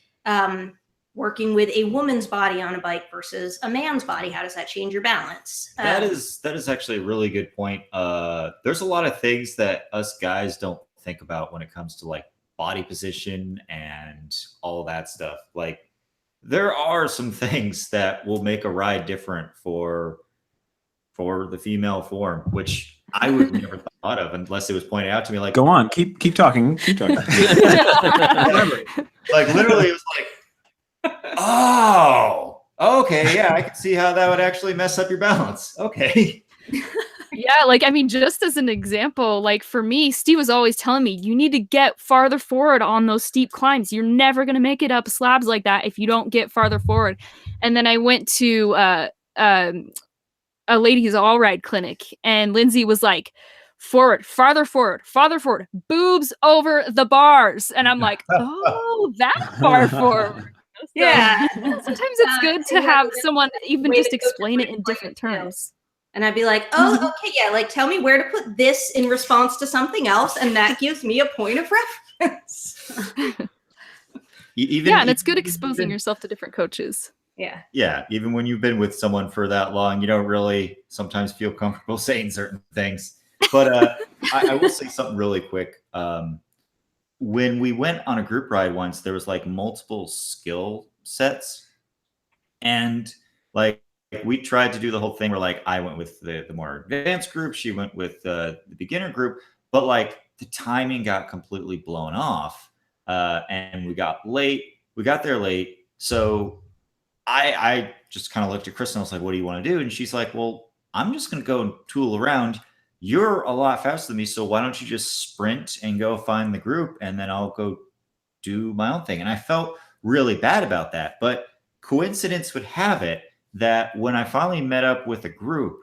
working with a woman's body on a bike versus a man's body. How does that change your balance? That is actually a really good point. There's a lot of things that us guys don't think about when it comes to like body position and all that stuff. Like there are some things that will make a ride different for the female form, which I would never thought of unless it was pointed out to me. Like, go on, keep talking, keep talking. Like literally, it was like, oh, okay, yeah, I can see how that would actually mess up your balance. Okay. Yeah, like, I mean, just as an example, like for me, Steve was always telling me, you need to get farther forward on those steep climbs. You're never going to make it up slabs like that if you don't get farther forward. And then I went to a ladies all ride clinic, and Lindsay was like, forward, farther forward, boobs over the bars. And I'm like, oh, that far forward. So, Yeah. sometimes it's good to have someone even just explain it in different terms. And I'd be like, oh, okay, yeah, like tell me where to put this in response to something else, and that gives me a point of reference. And it's good exposing yourself to different coaches. Yeah. Yeah, even when you've been with someone for that long, you don't really sometimes feel comfortable saying certain things. But I will say something really quick. When we went on a group ride once, there was like multiple skill sets, and like we tried to do the whole thing where like I went with the more advanced group, she went with the beginner group, but like the timing got completely blown off, and we got late. We got there late, so I just kind of looked at Kristen. I was like, "What do you want to do?" And she's like, "Well, I'm just going to go and tool around. You're a lot faster than me, so why don't you just sprint and go find the group, and then I'll go do my own thing." And I felt really bad about that, but coincidence would have it that when I finally met up with a group,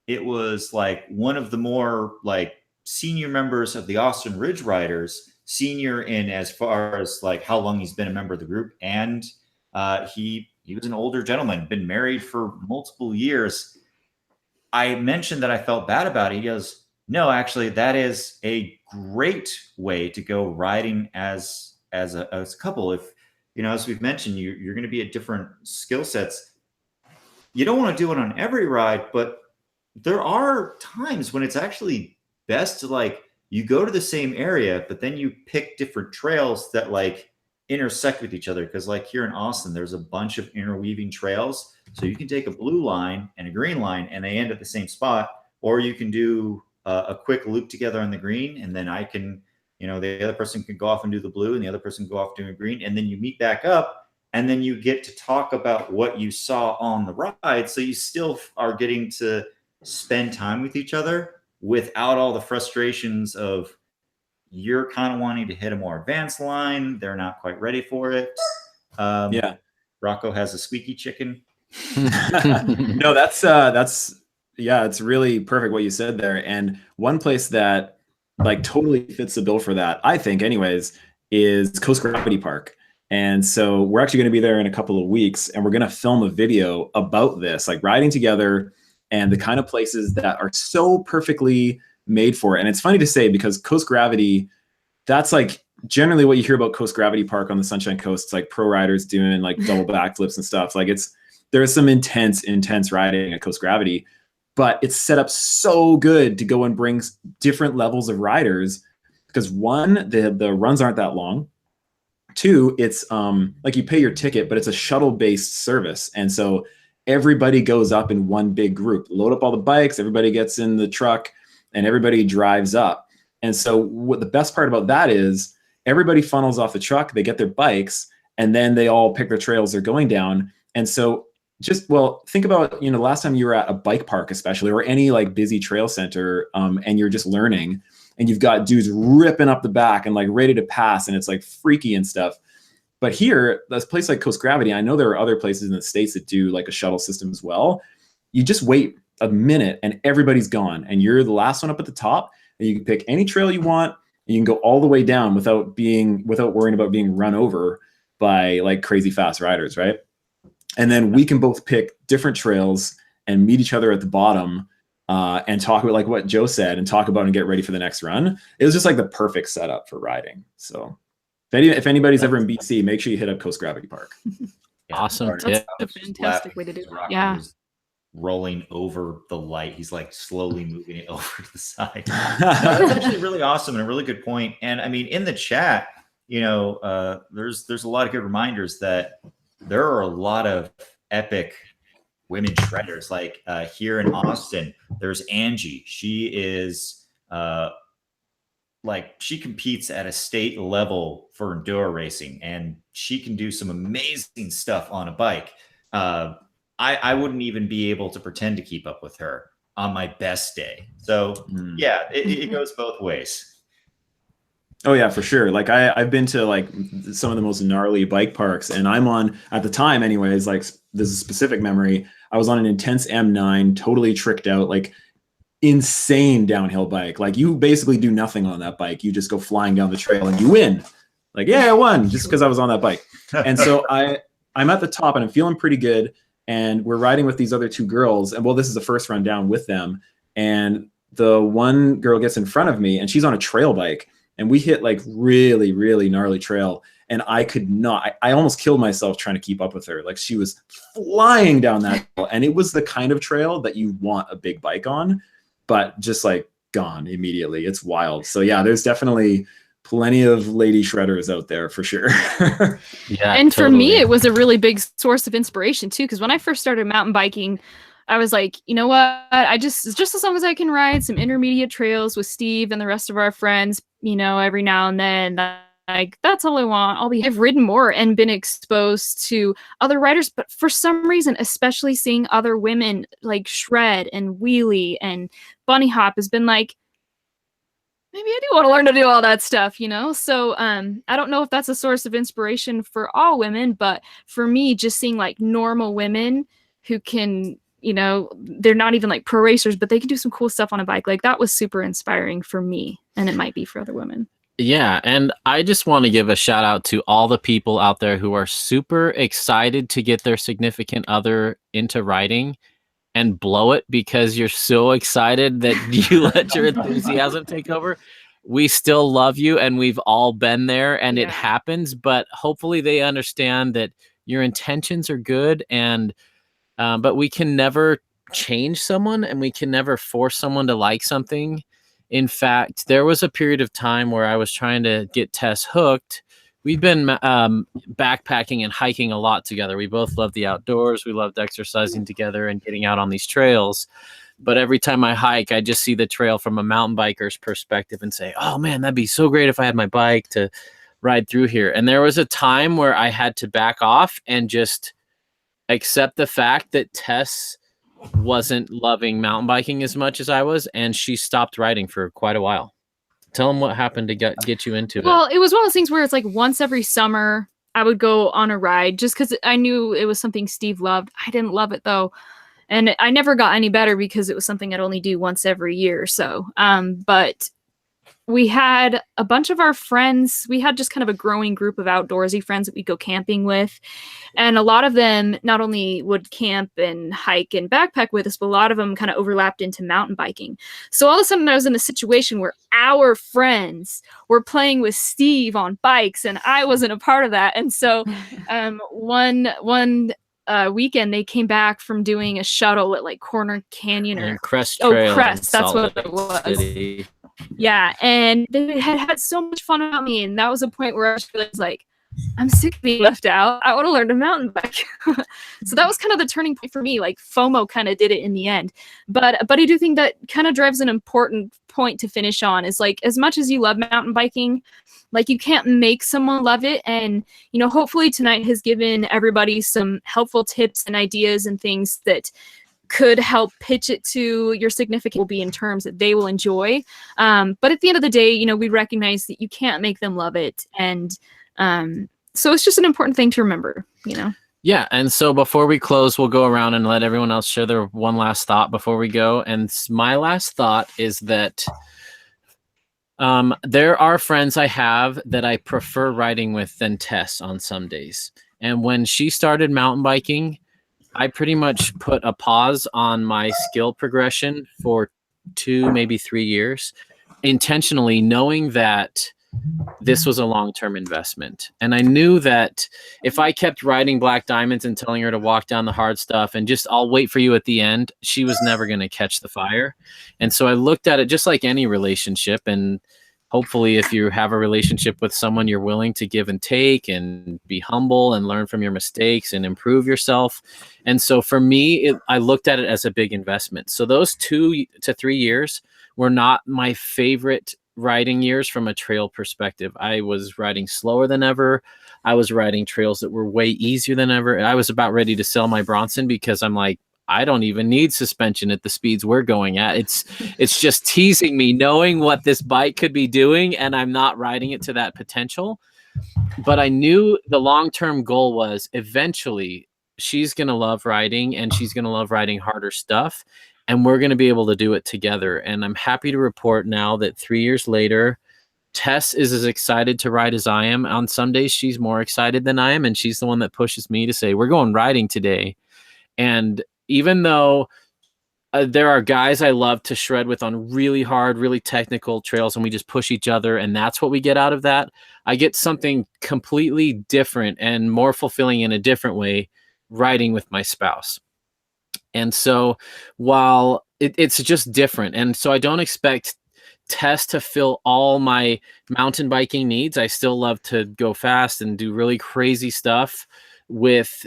it was like one of the more like senior members of the Austin Ridge Riders, senior in as far as like how long he's been a member of the group, and he was an older gentleman, been married for multiple years. I mentioned that I felt bad about it. He goes, "No, actually, that is a great way to go riding as a couple. If you know, as we've mentioned, you're going to be at different skill sets. You don't want to do it on every ride, but there are times when it's actually best to like you go to the same area, but then you pick different trails that like intersect with each other. Because like here in Austin, there's a bunch of interweaving trails. So you can take a blue line and a green line and they end at the same spot, or you can do a quick loop together on the green. And then I can, you know, the other person can go off and do the blue and the other person can go off doing green. And then you meet back up and then you get to talk about what you saw on the ride. So you still are getting to spend time with each other without all the frustrations of you're kind of wanting to hit a more advanced line. They're not quite ready for it. Yeah. Rocco has a squeaky chicken. No, that's yeah, it's really perfect what you said there. And one place that like totally fits the bill for that, I think anyways, is Coast Gravity Park. And so we're actually going to be there in a couple of weeks, and we're going to film a video about this, like riding together and the kind of places that are so perfectly made for it. And it's funny to say because Coast Gravity, that's like generally what you hear about Coast Gravity Park on the Sunshine Coast. It's like pro riders doing like double backflips and stuff. Like there's some intense riding at Coast Gravity, but it's set up so good to go and bring different levels of riders because one, the runs aren't that long. Two, it's like you pay your ticket, but it's a shuttle-based service. And so everybody goes up in one big group, load up all the bikes, everybody gets in the truck, and everybody drives up. And so what the best part about that is everybody funnels off the truck, they get their bikes, and then they all pick their trails they're going down. And so think about, you know, last time you were at a bike park, especially, or any like busy trail center, and you're just learning, and you've got dudes ripping up the back and like ready to pass, and it's like freaky and stuff. But here, this place like Coast Gravity, I know there are other places in the States that do like a shuttle system as well. You just wait a minute and everybody's gone, and you're the last one up at the top, and you can pick any trail you want, and you can go all the way down without worrying about being run over by like crazy fast riders, right? And then we can both pick different trails and meet each other at the bottom and talk about like what Joe said and talk about and get ready for the next run. It was just like the perfect setup for riding. So if anybody's ever in BC, make sure you hit up Coast Gravity Park. Awesome That's tip. a fantastic way to do it. Yeah. Rolling over the light. He's like slowly moving it over to the side. That's actually really awesome and a really good point. And I mean, in the chat, you know, there's a lot of good reminders that there are a lot of epic women shredders. Like here in Austin, there's Angie. She is like she competes at a state level for enduro racing, and she can do some amazing stuff on a bike. I wouldn't even be able to pretend to keep up with her on my best day. So yeah, it goes both ways. Oh yeah, for sure. Like I've been to like some of the most gnarly bike parks, and I'm on, at the time anyways, like there's a specific memory. I was on an intense M9, totally tricked out, like insane downhill bike. Like you basically do nothing on that bike. You just go flying down the trail and you win. Like, yeah, I won just because I was on that bike. And so I'm at the top and I'm feeling pretty good. And we're riding with these other two girls. And well, this is the first run down with them. And the one girl gets in front of me and she's on a trail bike. And we hit like really, really gnarly trail. And I could not, I almost killed myself trying to keep up with her. Like she was flying down that trail. And it was the kind of trail that you want a big bike on, but just like gone immediately. It's wild. So yeah, there's definitely plenty of lady shredders out there for sure. Yeah, and totally. for me, it was a really big source of inspiration too. Because when I first started mountain biking, I was like, you know what? just as long as I can ride some intermediate trails with Steve and the rest of our friends, you know, every now and then, like that's all I want. I've ridden more and been exposed to other riders, but for some reason, especially seeing other women like shred and wheelie and bunny hop has been like, maybe I do want to learn to do all that stuff, you know? So I don't know if that's a source of inspiration for all women, but for me, just seeing like normal women who can, you know, they're not even like pro racers, but they can do some cool stuff on a bike. Like that was super inspiring for me, and it might be for other women. Yeah, and I just want to give a shout out to all the people out there who are super excited to get their significant other into riding and blow it because you're so excited that you let your enthusiasm take over. We still love you, and we've all been there, and it happens, but hopefully they understand that your intentions are good, and but we can never change someone, and we can never force someone to like something. In fact, there was a period of time where I was trying to get Tess hooked. We've been backpacking and hiking a lot together. We both love the outdoors. We loved exercising together and getting out on these trails. But every time I hike, I just see the trail from a mountain biker's perspective and say, oh man, that'd be so great if I had my bike to ride through here. And there was a time where I had to back off and just accept the fact that Tess wasn't loving mountain biking as much as I was, and she stopped riding for quite a while. Tell them what happened to get you into it. Well, it was one of those things where it's like once every summer I would go on a ride just because I knew it was something Steve loved. I didn't love it though. And I never got any better because it was something I'd only do once every year or so. But we had a bunch of our friends. We had just kind of a growing group of outdoorsy friends that we'd go camping with. And a lot of them not only would camp and hike and backpack with us, but a lot of them kind of overlapped into mountain biking. So all of a sudden I was in a situation where our friends were playing with Steve on bikes and I wasn't a part of that. And so one weekend they came back from doing a shuttle at like Corner Canyon or Crest Trail. Oh, Crest, that's what it was. City. Yeah, and they had so much fun without me, and that was a point where I was like, I'm sick of being left out. I want to learn to mountain bike. So that was kind of the turning point for me. Like FOMO kind of did it in the end. But I do think that kind of drives an important point to finish on is like, as much as you love mountain biking, like you can't make someone love it. And, you know, hopefully tonight has given everybody some helpful tips and ideas and things that could help pitch it to your significant will be in terms that they will enjoy. But at the end of the day, you know, we recognize that you can't make them love it. And so it's just an important thing to remember, you know? Yeah. And so before we close, we'll go around and let everyone else share their one last thought before we go. And my last thought is that there are friends I have that I prefer riding with than Tess on some days. And when she started mountain biking, I pretty much put a pause on my skill progression for 2, maybe 3 years, intentionally knowing that this was a long-term investment. And I knew that if I kept riding Black Diamonds and telling her to walk down the hard stuff and just, I'll wait for you at the end, she was never going to catch the fire. And so I looked at it just like any relationship. And hopefully if you have a relationship with someone, you're willing to give and take and be humble and learn from your mistakes and improve yourself. And so for me, I looked at it as a big investment. So those 2 to 3 years were not my favorite riding years from a trail perspective. I was riding slower than ever. I was riding trails that were way easier than ever. I was about ready to sell my Bronson because I'm like, I don't even need suspension at the speeds we're going at. It's just teasing me, knowing what this bike could be doing, and I'm not riding it to that potential. But I knew the long-term goal was eventually she's going to love riding, and she's going to love riding harder stuff, and we're going to be able to do it together. And I'm happy to report now that 3 years later, Tess is as excited to ride as I am. On some days, she's more excited than I am, and she's the one that pushes me to say, we're going riding today. And even though there are guys I love to shred with on really hard, really technical trails, and we just push each other, and that's what we get out of that, I get something completely different and more fulfilling in a different way riding with my spouse. And so while it's just different, and so I don't expect Tess to fill all my mountain biking needs. I still love to go fast and do really crazy stuff with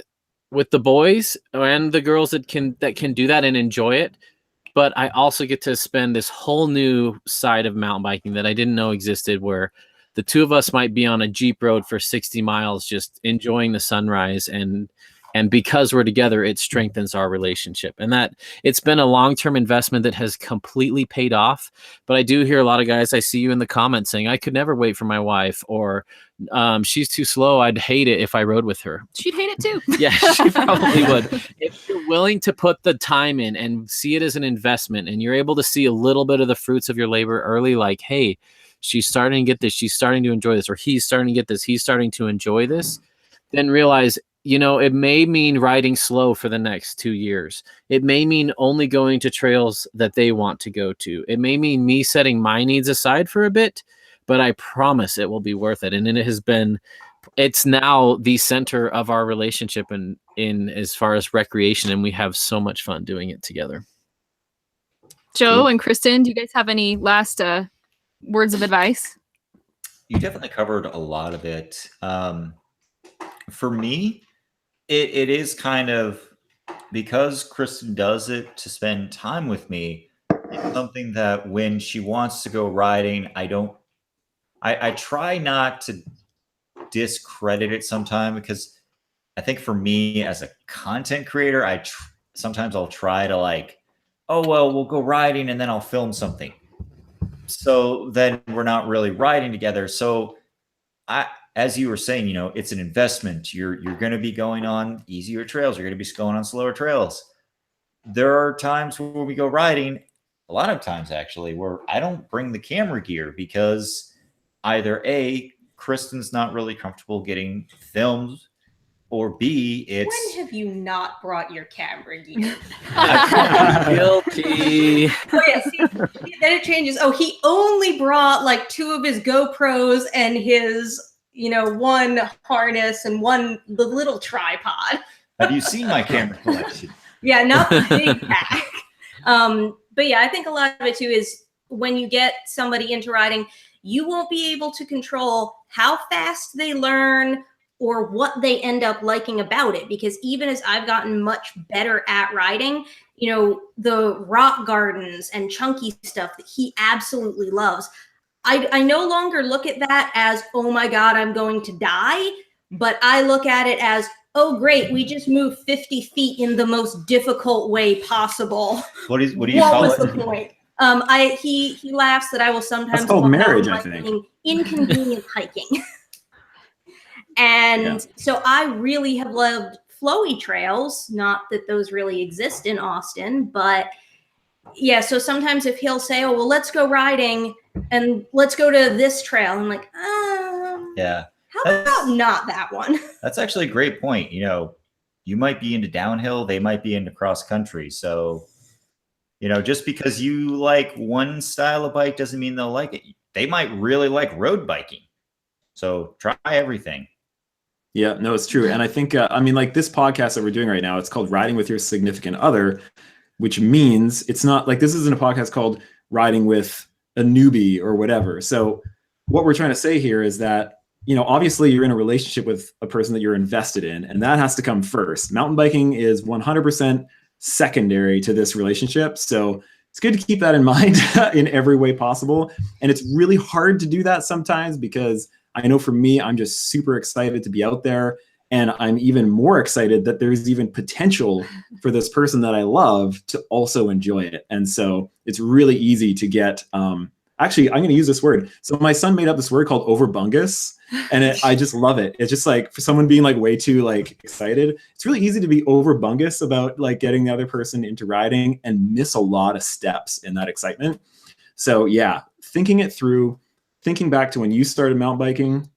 the boys and the girls that can do that and enjoy it. But I also get to spend this whole new side of mountain biking that I didn't know existed, where the two of us might be on a Jeep road for 60 miles just enjoying the sunrise, and because we're together, it strengthens our relationship. And that it's been a long-term investment that has completely paid off. But I do hear a lot of guys, I see you in the comments saying, I could never wait for my wife, or she's too slow. I'd hate it if I rode with her. She'd hate it too. Yeah, she probably would. If you're willing to put the time in and see it as an investment, and you're able to see a little bit of the fruits of your labor early, like, hey, she's starting to get this, she's starting to enjoy this, or he's starting to get this, he's starting to enjoy this, then realize, it may mean riding slow for the next 2 years. It may mean only going to trails that they want to go to. It may mean me setting my needs aside for a bit, but I promise it will be worth it. And it's now the center of our relationship in as far as recreation, and we have so much fun doing it together. Joe and Kristen, do you guys have any last words of advice? You definitely covered a lot of it. For me, it is kind of, because Kristen does it to spend time with me, it's something that when she wants to go riding, I try not to discredit it sometimes, because I think for me as a content creator, sometimes I'll try to like, oh, well, we'll go riding and then I'll film something. So then we're not really riding together. So as you were saying, it's an investment. You're going to be going on easier trails. You're going to be going on slower trails. There are times where we go riding, a lot of times actually, where I don't bring the camera gear because either A, Kristen's not really comfortable getting filmed, or B, it's... When have you not brought your camera gear? Guilty. Oh, yeah, see, then it changes. Oh, he only brought like 2 of his GoPros and his, one harness and the little tripod. Have you seen my camera collection? Yeah, not the big pack. But yeah, I think a lot of it too is when you get somebody into riding, you won't be able to control how fast they learn or what they end up liking about it. Because even as I've gotten much better at riding, the rock gardens and chunky stuff that he absolutely loves, I no longer look at that as, oh my God, I'm going to die. But I look at it as, oh, great, we just moved 50 feet in the most difficult way possible. What do you call it? What was the point? He laughs that I will sometimes That's called marriage, I think. Inconvenient hiking. And so I really have loved flowy trails. Not that those really exist in Austin, but yeah. So sometimes if he'll say, "Oh, well, let's go riding and let's go to this trail," I'm like, yeah. How about not that one? That's actually a great point. You know, you might be into downhill, they might be into cross country. So, you know, just because you like one style of bike doesn't mean they'll like it. They might really like road biking. So try everything. Yeah, no, it's true. And I think, I mean, like this podcast that we're doing right now, it's called Riding with Your Significant Other, which means it's not like this isn't a podcast called Riding with a Newbie or whatever. So what we're trying to say here is that, you know, obviously you're in a relationship with a person that you're invested in, and that has to come first. Mountain biking is 100% secondary to this relationship. So it's good to keep that in mind in every way possible. And it's really hard to do that sometimes because I know for me, I'm just super excited to be out there. And I'm even more excited that there's even potential for this person that I love to also enjoy it. And so it's really easy to get, actually, I'm going to use this word. So my son made up this word called overbungus, and I just love it. It's just like for someone being like way too like excited, it's really easy to be overbungus about like getting the other person into riding and miss a lot of steps in that excitement. So yeah, thinking it through, thinking back to when you started mountain biking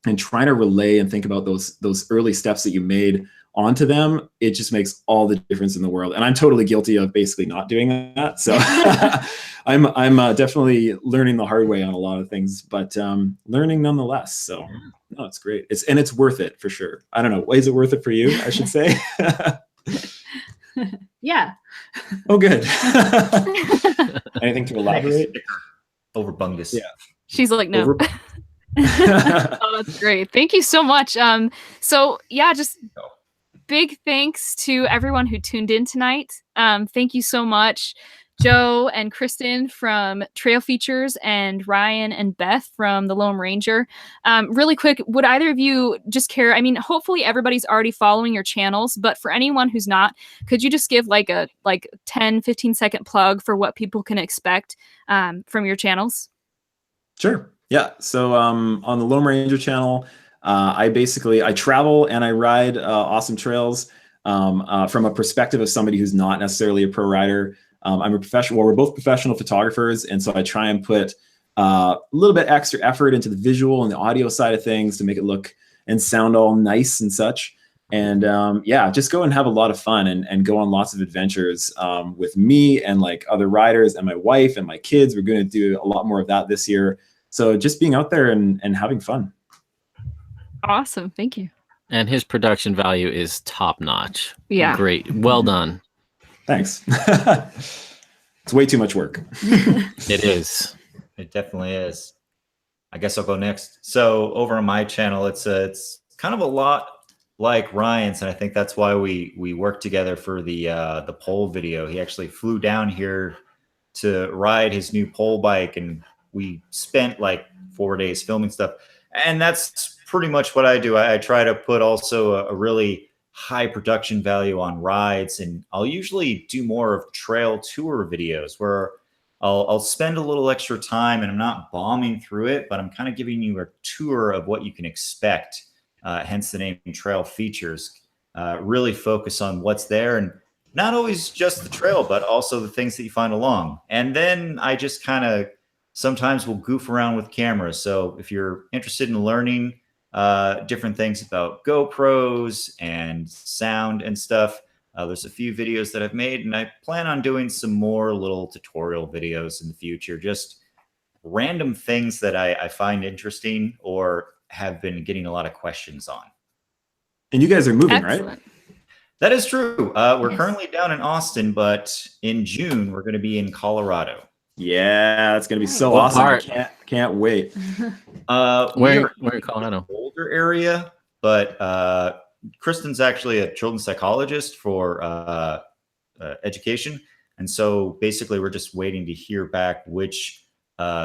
and trying to relay and think about those early steps that you made onto them, it just makes all the difference in the world. And I'm totally guilty of basically not doing that. So I'm definitely learning the hard way on a lot of things, but learning nonetheless. So no, it's great. It's worth it for sure. I don't know. Is it worth it for you? I should say. Yeah. Oh, good. Anything to elaborate? Overbungus. Yeah. She's like, no. Oh, that's great. Thank you so much. So yeah, just big thanks to everyone who tuned in tonight. Thank you so much, Joe and Kristen from Trail Features and Ryan and Beth from the Lone Ranger. Really quick, would either of you just care? I mean, hopefully everybody's already following your channels, but for anyone who's not, could you just give like a 10, 15-second plug for what people can expect from your channels? Sure. Yeah. So on the Lone Ranger channel, I travel and I ride awesome trails from a perspective of somebody who's not necessarily a pro rider. I'm a professional. Well, we're both professional photographers, and so I try and put a little bit extra effort into the visual and the audio side of things to make it look and sound all nice and such. And yeah, just go and have a lot of fun and go on lots of adventures with me and like other riders and my wife and my kids. We're going to do a lot more of that this year. So just being out there and having fun. Awesome. Thank you. And his production value is top notch. Yeah. Great. Well done. Thanks. It's way too much work. It is. It definitely is. I guess I'll go next. So over on my channel, it's kind of a lot like Ryan's, and I think that's why we worked together for the pole video. He actually flew down here to ride his new pole bike, and we spent like 4 days filming stuff. And that's pretty much what I do. I try to put also a really high production value on rides, and I'll usually do more of trail tour videos where I'll spend a little extra time, and I'm not bombing through it, but I'm kind of giving you a tour of what you can expect. Hence the name Trail Features. Really focus on what's there, and not always just the trail, but also the things that you find along. And then I just kind of sometimes we'll goof around with cameras. So if you're interested in learning different things about GoPros and sound and stuff, there's a few videos that I've made, and I plan on doing some more little tutorial videos in the future. Just random things that I find interesting or have been getting a lot of questions on. And you guys are moving, Excellent. right? That is true. We're currently down in Austin, but in June, we're going to be in Colorado. Yeah, it's gonna be so What awesome. part? I can't wait. Where in Colorado? Older area, but Kristen's actually a children's psychologist for education, and so basically we're just waiting to hear back which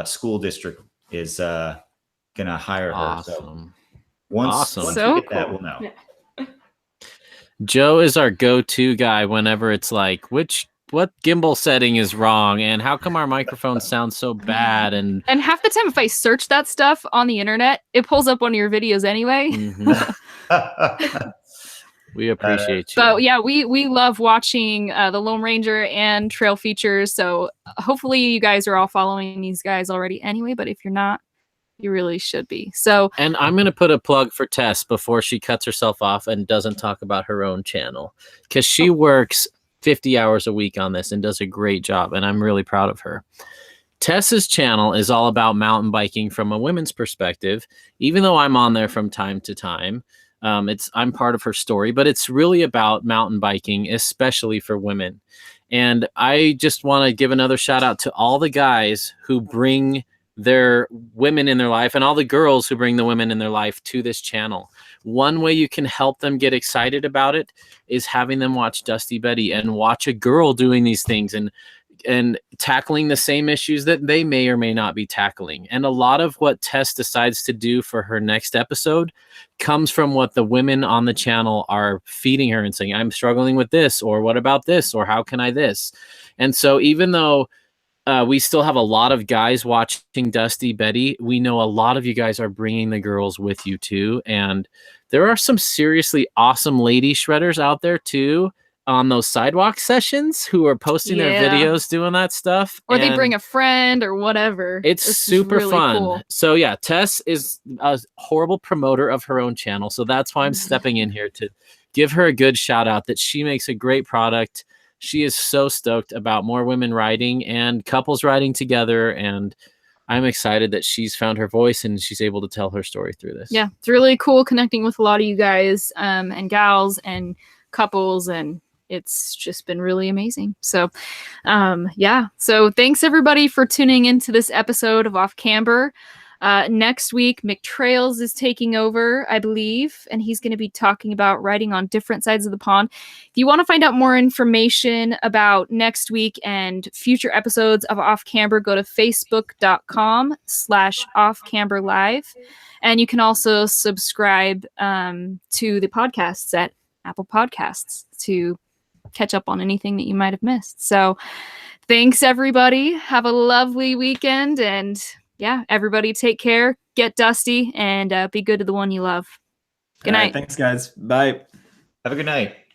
school district is gonna hire her. So Awesome. once So we get that, cool. we'll know. Joe is our go-to guy whenever it's like, what gimbal setting is wrong, and how come our microphone sounds so bad? And half the time, if I search that stuff on the internet, it pulls up one of your videos anyway. we appreciate you. So yeah, we love watching the Lone Ranger and Trail Features. So hopefully you guys are all following these guys already anyway. But if you're not, You really should be. So, and I'm going to put a plug for Tess before she cuts herself off and doesn't talk about her own channel, because she works 50 hours a week on this and does a great job. And I'm really proud of her. Tess's channel is all about mountain biking from a women's perspective, even though I'm on there from time to time. I'm part of her story, but it's really about mountain biking, especially for women. And I just want to give another shout out to all the guys who bring their women in their life and all the girls who bring the women in their life to this channel. One way you can help them get excited about it is having them watch Dusty Betty and watch a girl doing these things and tackling the same issues that they may or may not be tackling. And a lot of what Tess decides to do for her next episode comes from what the women on the channel are feeding her and saying, I'm struggling with this, or what about this, or how can I this? And so even though we still have a lot of guys watching Dusty Betty, we know a lot of you guys are bringing the girls with you too. And there are some seriously awesome lady shredders out there too on those sidewalk sessions who are posting their videos doing that stuff. Or they bring a friend or whatever. It's super really fun. Cool. So yeah, Tess is a horrible promoter of her own channel. So that's why I'm stepping in here to give her a good shout out that she makes a great product. She is so stoked about more women riding and couples riding together. And I'm excited that she's found her voice and she's able to tell her story through this. Yeah, it's really cool connecting with a lot of you guys and gals and couples, and it's just been really amazing. So, yeah. So thanks everybody for tuning into this episode of Off Camber. Next week, McTrails is taking over, I believe, and he's going to be talking about riding on different sides of the pond. If you want to find out more information about next week and future episodes of Off Camber, go to facebook.com/offcamberlive. And you can also subscribe to the podcasts at Apple Podcasts to catch up on anything that you might have missed. So thanks everybody. Have a lovely weekend, and yeah, everybody take care, get dusty, and be good to the one you love. Good night. Thanks guys. Bye. Have a good night.